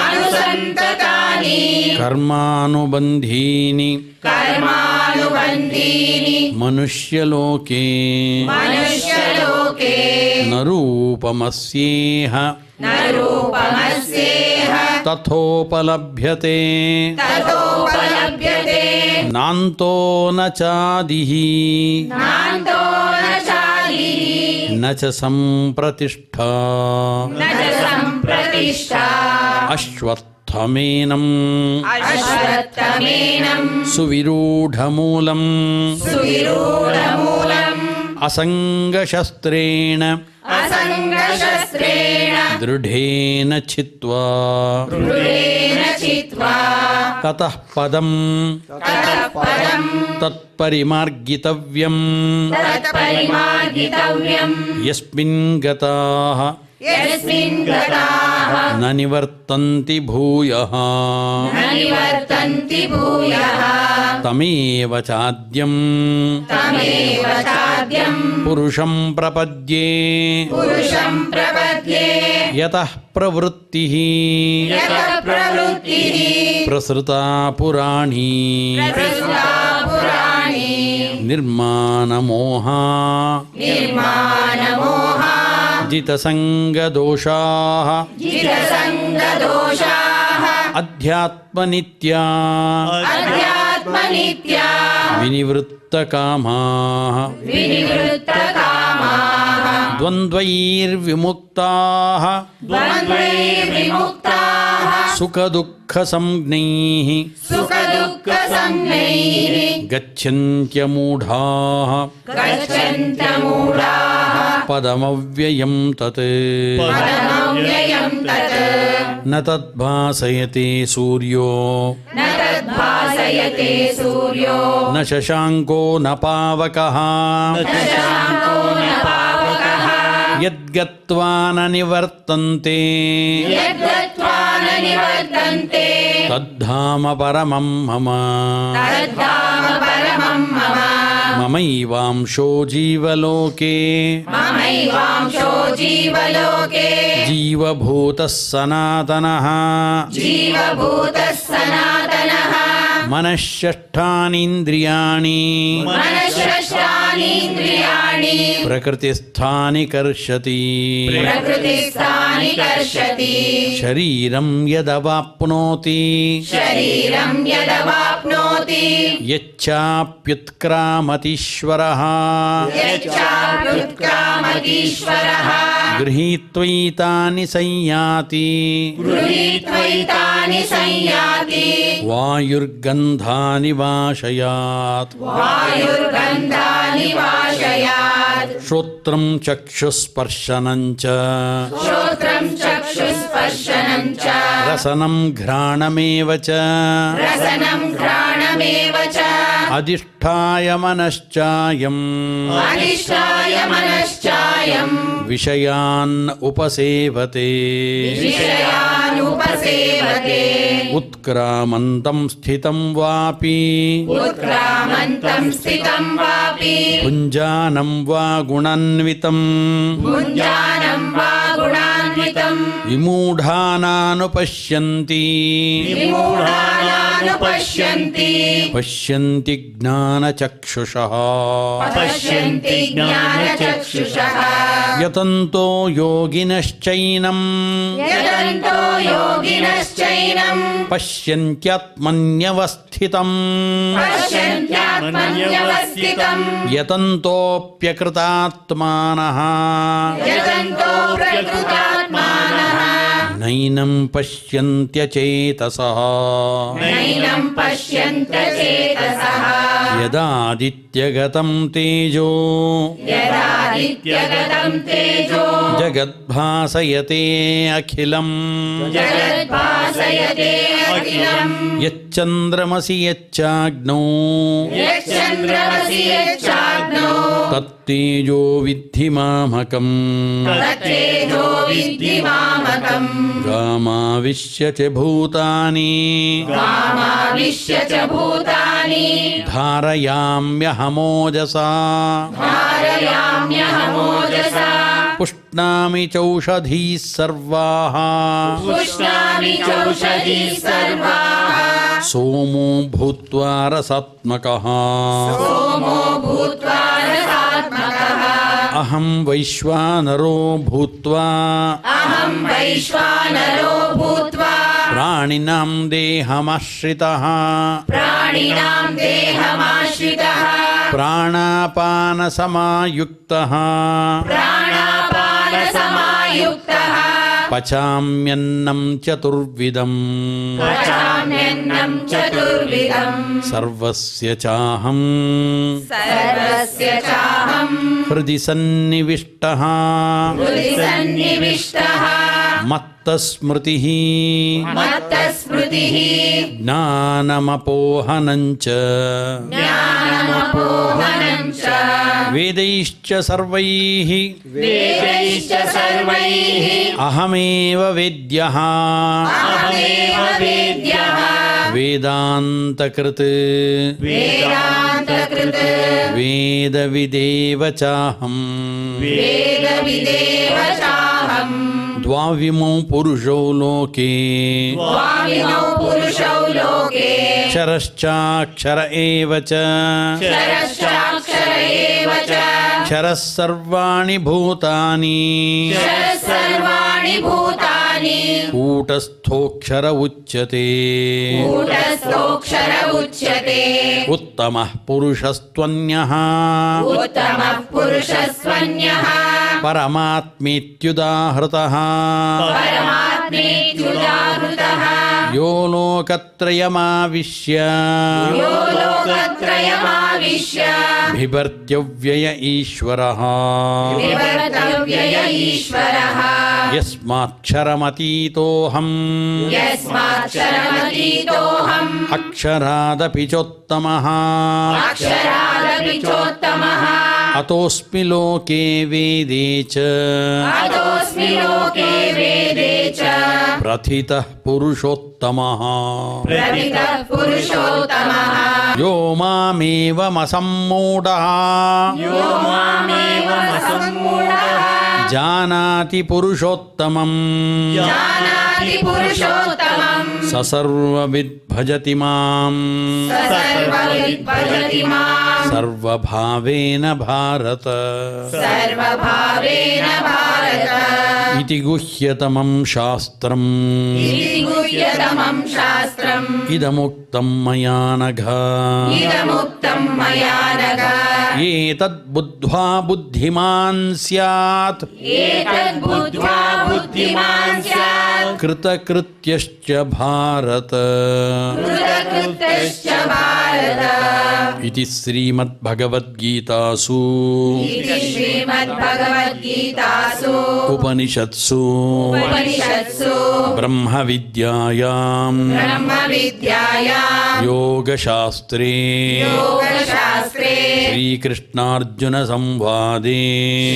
अनुसन्ततानि कर्मानुबन्धीनि कर्मानुबन्धीनि मनुष्यलोके मनुष्यलोके न रूपमस्येह न रूपमस्येह तथोपलभ्यते ततोपलभ्यते नान्तो न चादिः नान्तो न चादिः न च सम्प्रतिष्ठा न च सम्प्रतिष्ठा अश्वत्थमेनम् अश्वत्थमेनम् सुविरूढमूलम् सुविरूढमूलम् असङ्गशस्त्रेण असङ्गशस्त्रेण दृढेन छित्त्वा दृढेन चित्वा ततः पदम् ततः पदम् तत्परिमार्गितव्यम् तत्परिमार्गितव्यम् यस्मिन् गताः यस्मिन् गताः न निवर्तन्ति भूयः न निवर्तन्ति भूयः तमेव चाद्यम् तमेव चाद्यम् पुरुषं प्रपद्ये पुरुषं प्रपद्ये यतः प्रवृत्तिः यतः प्रवृत्तिः प्रसृता पुराणी प्रसृता पुराणी निर्माणमोहा निर्माणमोहा जितसङ्गदोषाः जितसङ्गदोषाः अध्यात्मनित्या अध्यात्मनित्या विनिवृत्तकामाः विनिवृत्तकामाः द्वन्द्वैर्विमुक्ताः द्वन्द्वैर्विमुक्ताः सुखदुःखसंज्ञैः सुखदुःखसंज्ञैः गच्छन्त्यमूढाः गच्छन्तमूढाः पदमव्ययं तत् पदमव्ययं तत् न तद्भासयते सूर्यो न तद्भासयते सूर्यो न शशाङ्को न पावकः न शशाङ्को न पावकः यद्गत्वा न निवर्तन्ते यद्गत्वा न निवर्तन्ते तद्धाम परमं मम तद्धाम परमं मम ममैवांशो जीवलोके ममैवांशो जीवलोके जीवभूतः सनातनः जीवभूतः सनातनः मनःषष्ठानीन्द्रियाणि मनःषष्ठानीन्द्रियाणि प्रकृतिस्थानि कर्षति प्रकृतिस्थानि कर्षति शरीरं यदवाप्नोति शरीरं यदवाप्नोति यच्चाप्युत्क्रामतीश्वरः यच्चाप्युत्क्रामतीश्वरः गृहीत्वैतानि संयाति गृहीत्वैतानि संयाति वायुर्गन्धानि वाशयात् वायुर्गन्धानि वाशयात् श्रोत्रं चक्षुस्पर्शनं च श्रोत्रं चक्षुस्पर्शनं च रसनं घ्राणमेव च रसनं घ्राणमेव च अधिष्ठाय मनश्चायम् अधिष्ठाय मनश्चायम् विषयान् उपसेवते विषयान् उपसेवते उत्क्रामन्तं स्थितं वापि उत्क्रामन्तं स्थितं वापि भुञ्जानं वा गुणान्वितं भुञ्जानं वा गुणान्वितं विमूढानानुपश्यन्ति विमूढानानुपश्यन्ति ಪಶ್ಯಂತಿ ಪಶ್ಯಂತಿ ಜ್ಞಾನಚಕ್ಷುಷಃ ಪಶ್ಯಂತಿ ಜ್ಞಾನಚಕ್ಷುಷಃ ಯತಂತೋ ಯೋಗಿನಶ್ಚೈನಂ ಯದಂತೋ ಯೋಗಿನಶ್ಚೈನಂ ಪಶ್ಯಂತ್ಯಾತ್ಮನ್ಯವಸ್ಥಿತಂ ಪಶ್ಯಂತ್ಯಾತ್ಮನ್ಯವಸ್ಥಿತಂ ಯತಂತೋಪ್ಯಕೃತಾತ್ಮಾನಃ ಯದಂತೋ ಪ್ರಕೃತಾತ್ಮಾನಃ ನೈನಂ ಪಶ್ಯಂತ್ಯಚೇತಸಃ ನೈನಂ ಪಶ್ಯಂತ ಚೇತಸಃ ಯದಾದಿತ್ಯಗತಂ ತೇಜೋ ಯದಾದಿತ್ಯಗತಂ ತೇಜೋ ಜಗದ್ಭಾಸಯತೆ ಅಖಿಲಂ ಜಗದ್ಭಾಸಯತೆ ಅಖಿಲಂ ಯಚ್ಚಂದ್ರಮಸಿ ಯಚ್ಚಾಗ್ನೌ ಯಚ್ಚಂದ್ರಮಸಿ ಯಚ್ಚಾಗ್ನೋ ತತ್ತೇಜೋ ವಿದ್ಧಿ ಮಾಮಕಂ ತತ್ತೇಜೋ ವಿದ್ಧಿ ಮಾಮಕಂ ಗಾಮಾವಿಶ್ಯ ಚ ಭೂತಾನಿ ಕಾಮಾವಿಶ್ಯ ಚ ಭೂತಾನಿ ಧಾರಯಾಮ್ಯಹಮೋಜಸಾ ಧಾರಯಾಮ್ಯಹಮೋಜಸಾ ಪುಷ್ಣಾಮಿ ಚೌಷಧೀಃ ಸರ್ವಾಃ ಪುಷ್ಣಾಮಿ ಚೌಷಧೀಃ ಸರ್ವಾಃ ಸೋಮೋ ಭೂತ್ವಾ ರಸಾತ್ಮಕಃ ಸೋಮೋ ಭೂತ್ವಾ ರಸಾತ್ಮಕಃ ಅಹಂ ವೈಶ್ವಾನರೋ ಭೂತ್ವಾ ಅಹಂ ವೈಶ್ವಾನರೋ ಭೂತ್ವಾ ಪ್ರಾಣಿನಾಂ ದೇಹಮಾಶ್ರಿತಃ ಪ್ರಾಣಿನಾಂ ದೇಹಮಾಶ್ರಿತಃ ಪ್ರಾಣಾಪಾನಸಮಾಯುಕ್ತಃ ಪ್ರಾಣಾಪಾನಸಮಾಯುಕ್ತಃ ಪಚಾಮ್ಯನ್ನಂ ಚತುರ್ವಿಧಂ ಪಚಾಮ್ಯನ್ನಂ ಚತುರ್ವಿಧಂ ಸರ್ವಸ್ಯ ಚಾಹಂ ಸರ್ವಸ್ಯ ಚಾಹಂ ಹೃದಿ ಸನ್ನಿವಿಷ್ಟಃ ಹೃದಿ ಸನ್ನಿವಿಷ್ಟಃ ಮತ್ತಸ್ಮೃತಿಃ ಮತ್ತಸ್ಮೃತಿಃ ಜ್ಞಾನಮಪೋಹನಂ ಚ ಜ್ಞಾನಮಪೋಹನಂ ಚ ವೇದೈಶ್ಚ ಸರ್ವೈಃ ವೇದೈಶ್ಚ ಸರ್ವೈಃ ಅಹಮೇವ ವೇದ್ಯಃ ಅಹಮೇವ ವೇದ್ಯಃ ವೇದಾಂತಕೃತ್ ವೇದಾಂತಕೃತ್ ವೇದವಿದೇವ ಚಾಹಂ ವೇದವಿದೇವ ಚಾಹಂ ದ್ವಾವಿಮೌ ಪುರುಷೌ ಲೋಕೆ ದ್ವಾವಿಮೌ ಪುರುಷೌ ಲೋಕೆ ಕ್ಷರಶ್ಚಾಕ್ಷರ ಏವ ಚ ಕ್ಷರಶ್ಚಾಕ್ಷರ ಏವ ಚ ಕ್ಷರಃ ಸರ್ವಾಣಿ ಭೂತಾನಿ ಕ್ಷರಃ ಸರ್ವಾಣಿ ಭೂತಾನಿ ಕೂಟಸ್ಥೋಕ್ಷರ ಉಚ್ಯತೆ ಕೂಟಸ್ಥೋಕ್ಷರ ಉಚ್ಯತೆ ಉತ್ತಮಃ ಪುರುಷಸ್ತ್ವನ್ಯಃ ಉತ್ತಮಃ ಪುರುಷಸ್ತ್ವನ್ಯಃ ಪರಮಾತ್ಮೇತ್ಯುದಾಹೃತಃ ಪರಮಾತ್ಮೇತ್ಯುದಾಹೃತಃ ಯೋ ಲೋಕತ್ರಯಮಾವಿಶ್ಯ ಯೋ ಲೋಕತ್ರಯಮಾವಿಶ್ಯ ಬಿಭರ್ತ್ಯವ್ಯಯ ಈಶ್ವರಃ ವಿವರ್ತವ್ಯಯ ಈಶ್ವರಃ ಯಸ್ಮಾಕ್ಷರಮತೀತೋಹಂ ಯಸ್ಮಾಕ್ಷರಮತೀತೋಹಂ ಅಕ್ಷರಾದಪಿ ಚೋತ್ತಮಃ ಅಕ್ಷರಾದಪಿ ಚೋತ್ತಮಃ ಅತೋಸ್ಮಿ ಲೋಕೆ ವೇದೇ ಚ ಅತೋಸ್ಮಿ ಲೋಕೆ ವೇದೇ ಚ ಪ್ರಥಿತಃ ಪುರುಷೋತ್ತಮಃ ಪ್ರಥಿತಃ ಪುರುಷೋತ್ತಮಃ ಯೋ ಮಾಮೇವಮಸಮ್ಮೂಢಃ ಯೋ ಮಾಮೇವಮಸಮ್ಮೂಢಃ ಜಾನಾತಿ ಪುರುಷೋತ್ತಮಂ ಜಾನಾತಿ ಪುರುಷೋತ್ತಮಂ ಸ ಸರ್ವವಿದ್ ಭಜತಿ ಮಾಂ ಸ ಸರ್ವವಿದ್ ಭಜತಿ ಮಾಂ ಸರ್ವಭಾವೇನ ಭಾರತ ಸರ್ವಭಾವೇನ ಭಾರತ ಇತಿ ಗುಹ್ಯತಮಂ ಶಾಸ್ತ್ರಂ ಇತಿ ಗುಹ್ಯತಮಂ ಶಾಸ್ತ್ರಂ ಇದಮುಕ್ತಂ ಮಯಾ ನಘ ಇದಮುಕ್ತಂ ಮಯಾ ನಘ ಏತದ್ ಬುದ್ಧ್ವಾ ಬುದ್ಧಿಮಾನ್ ಸ್ಯಾತ್ ಏತದ್ ಬುದ್ಧ್ವಾ ಬುದ್ಧಿಮಾನ್ ಸ್ಯಾತ್ ಕೃತಕೃತ್ಯಶ್ಚ ಭಾರತ ಕೃತಕೃತ್ಯಶ್ಚ ಭಾರತ ಇತಿ ಶ್ರೀಮದ್ಭಗವದ್ಗೀತಾಸು ಇತಿ ಶ್ರೀಮದ್ಭಗವದ್ಗೀತಾಸು ಉಪನಿಷತ್ಸು ಉಪನಿಷತ್ಸು ಬ್ರಹ್ಮವಿದ್ಯಾಯಾಂ ಬ್ರಹ್ಮವಿದ್ಯಾಯಾಂ ಯೋಗಶಾಸ್ತ್ರೇ ಯೋಗಶಾಸ್ತ್ರೇ ಶ್ರೀಕೃಷ್ಣಾರ್ಜುನ ಸಂವಾದೇ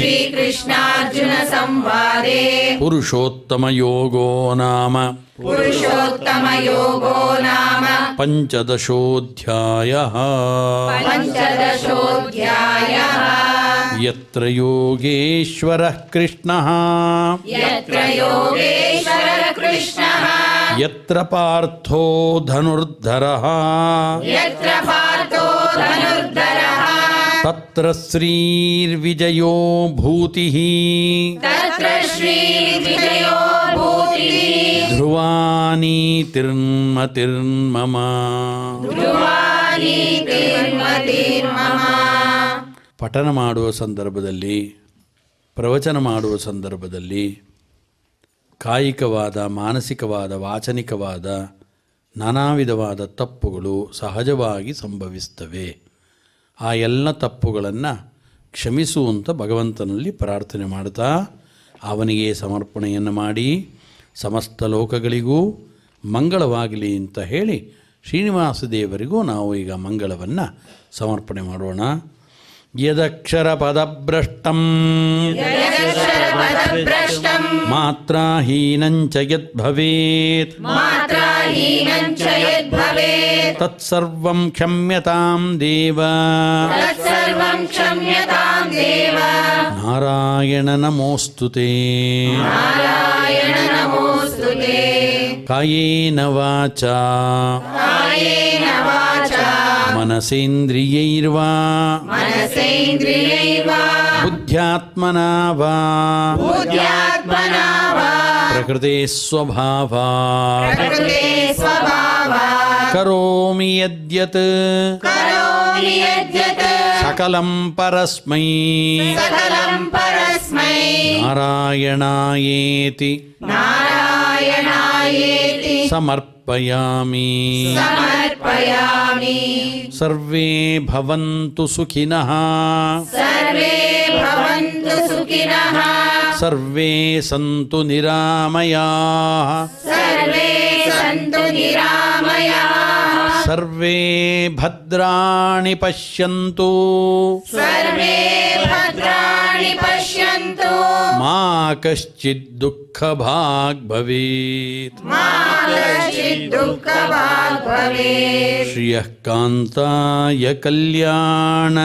ಶ್ರೀಕೃಷ್ಣಾರ್ಜುನ ಸಂವಾದೇ ಪುರುಷೋತ್ತಮ ಯೋಗೋ ನಾಮ ಪುರುಷೋತ್ತಮ ಯೋಗೋ ನಾಮ ಪಂಚದಶೋಧ್ಯಾಯಃ ಪಂಚದಶೋಧ್ಯಾಯಃ ಯತ್ರ ಯೋಗೇಶ್ವರಃ ಕೃಷ್ಣಃ ಯತ್ರ ಯೋಗೇಶ್ವರ ಕೃಷ್ಣಃ ಯತ್ರ ಪಾರ್ಥೋ ಧನುರ್ಧರಃ ಯತ್ರ ಪಾರ್ಥೋ ಧನುರ್ಧರಃ ತತ್ರ ಶ್ರೀರ್ವಿಜಯೋ ಭೂತಿಃ ತತ್ರ ಶ್ರೀರ್ವಿಜಯೋ ಭೂತಿಃ ಧ್ರುವಾನೀತಿರ್ಮತಿರ್ಮಮ ಧ್ರುವಾನೀತಿರ್ಮತಿರ್ಮಮ. ಪಠನ ಮಾಡುವ ಸಂದರ್ಭದಲ್ಲಿ, ಪ್ರವಚನ ಮಾಡುವ ಸಂದರ್ಭದಲ್ಲಿ ಕಾಯಿಕವಾದ, ಮಾನಸಿಕವಾದ, ವಾಚನಿಕವಾದ ನಾನಾ ವಿಧವಾದ ತಪ್ಪುಗಳು ಸಹಜವಾಗಿ ಸಂಭವಿಸ್ತವೆ. ಆ ಎಲ್ಲ ತಪ್ಪುಗಳನ್ನು ಕ್ಷಮಿಸುವಂತ ಭಗವಂತನಲ್ಲಿ ಪ್ರಾರ್ಥನೆ ಮಾಡ್ತಾ ಅವನಿಗೆ ಸಮರ್ಪಣೆಯನ್ನು ಮಾಡಿ ಸಮಸ್ತ ಲೋಕಗಳಿಗೂ ಮಂಗಳವಾಗಲಿ ಅಂತ ಹೇಳಿ ಶ್ರೀನಿವಾಸ ದೇವರಿಗೂ ನಾವು ಈಗ ಮಂಗಳವನ್ನು ಸಮರ್ಪಣೆ ಮಾಡೋಣ. ಯದಕ್ಷರ ಪದಭ್ರಷ್ಟಂ ಯದಕ್ಷರಪದಭ್ರಷ್ಟಂ ಮಾತ್ರಾಹೀನಂಚ ಯದ್ಭವೇತ್ ಮಾತ್ರಾಹೀನಂಚ ಯದ್ಭವೇತ್ ತತ್ಸರ್ವಂ ಕ್ಷಮ್ಯತಾಂ ದೇವ ತತ್ಸರ್ವಂ ಕ್ಷಮ್ಯತಾಂ ದೇವ. ನಾರಾಯಣ ನಮೋಸ್ತುತೇ. ನಾರಾಯಣ ನಮೋಸ್ತುತೇ. ಕಾಯೇನ ವಾಚಾ ಕಾಯೇನ ವಾಚಾ ಮನಸೇಂದ್ರಿಯೈರ್ವಾ ಮನಸೇಂದ್ರಿಯೈರ್ವಾ ಬುದ್ಧ್ಯಾತ್ಮನಾ ವಾ ಬುದ್ಧ್ಯಾತ್ಮನಾ ವಾ ಪ್ರಕೃತೆ ಸ್ವಭಾವಾತ್ ಪ್ರಕೃತೆ ಸ್ವಭಾವಾತ್ ಕರೋಮಿ ಯದ್ಯತ್ ಕರೋಮಿ ಯದ್ಯತ್ ಸಕಲಂ ಪರಸ್ಮೈ ಸಕಲಂ ಪರಸ್ಮೈ ನಾರಾಯಣಾಯೇತಿ ನಾರಾಯಣಾಯೇತಿ ಸಮರ್ಪಯಾಮಿ. ಸಮರ್ಪಯಾಮಿ. ಸರ್ವೇ ಭವಂತು ಸುಖಿನಃ ಸರ್ವೇ ಭವಂತು ಸುಖಿನಃ ಸರ್ವೇ ಸಂತು ನಿರಾಮಯಾಃ ಸರ್ವೇ ಸಂತು ನಿರಾಮಯಾಃ ಸರ್ವೇ ಭದ್ರಾಣಿ ಪಶ್ಯಂತು ಸರ್ವೇ ಭದ್ರಾಣಿ ಪಶ್ಯಂತು ಮಾ ಕಶ್ಚಿತ್ ದುಃಖಭಾಗ್ ಭವೇತ್. ಮಾ ಕಶ್ಚಿತ್ ದುಃಖಭಾಗ್ ಭವೇತ್. ಶ್ರಿಯಃ ಕಾಂತಾಯ ಕಲ್ಯಾಣ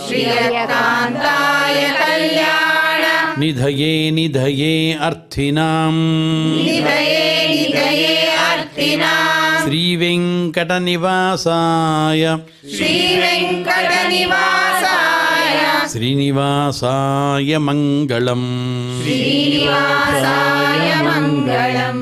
ಶ್ರಿಯಕಾಂತಾಯ ಕಲ್ಯಾಣ ನಿಧಯೇ ನಿಧಯೇ ಅರ್ಥಿನಾಂ ನಿಧಯೇ ನಿಧಯೇ ಅರ್ಥಿನಾಂ ಶ್ರೀವೆಂಕಟನಿವಾಸಾಯ ಶ್ರೀವೆಂಕಟನಿವಾಸಾಯ ಶ್ರೀನಿವಾಸಾಯ ಮಂಗಳಂ. ಶ್ರೀನಿವಾಸಾಯ ಮಂಗಳಂ.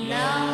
Now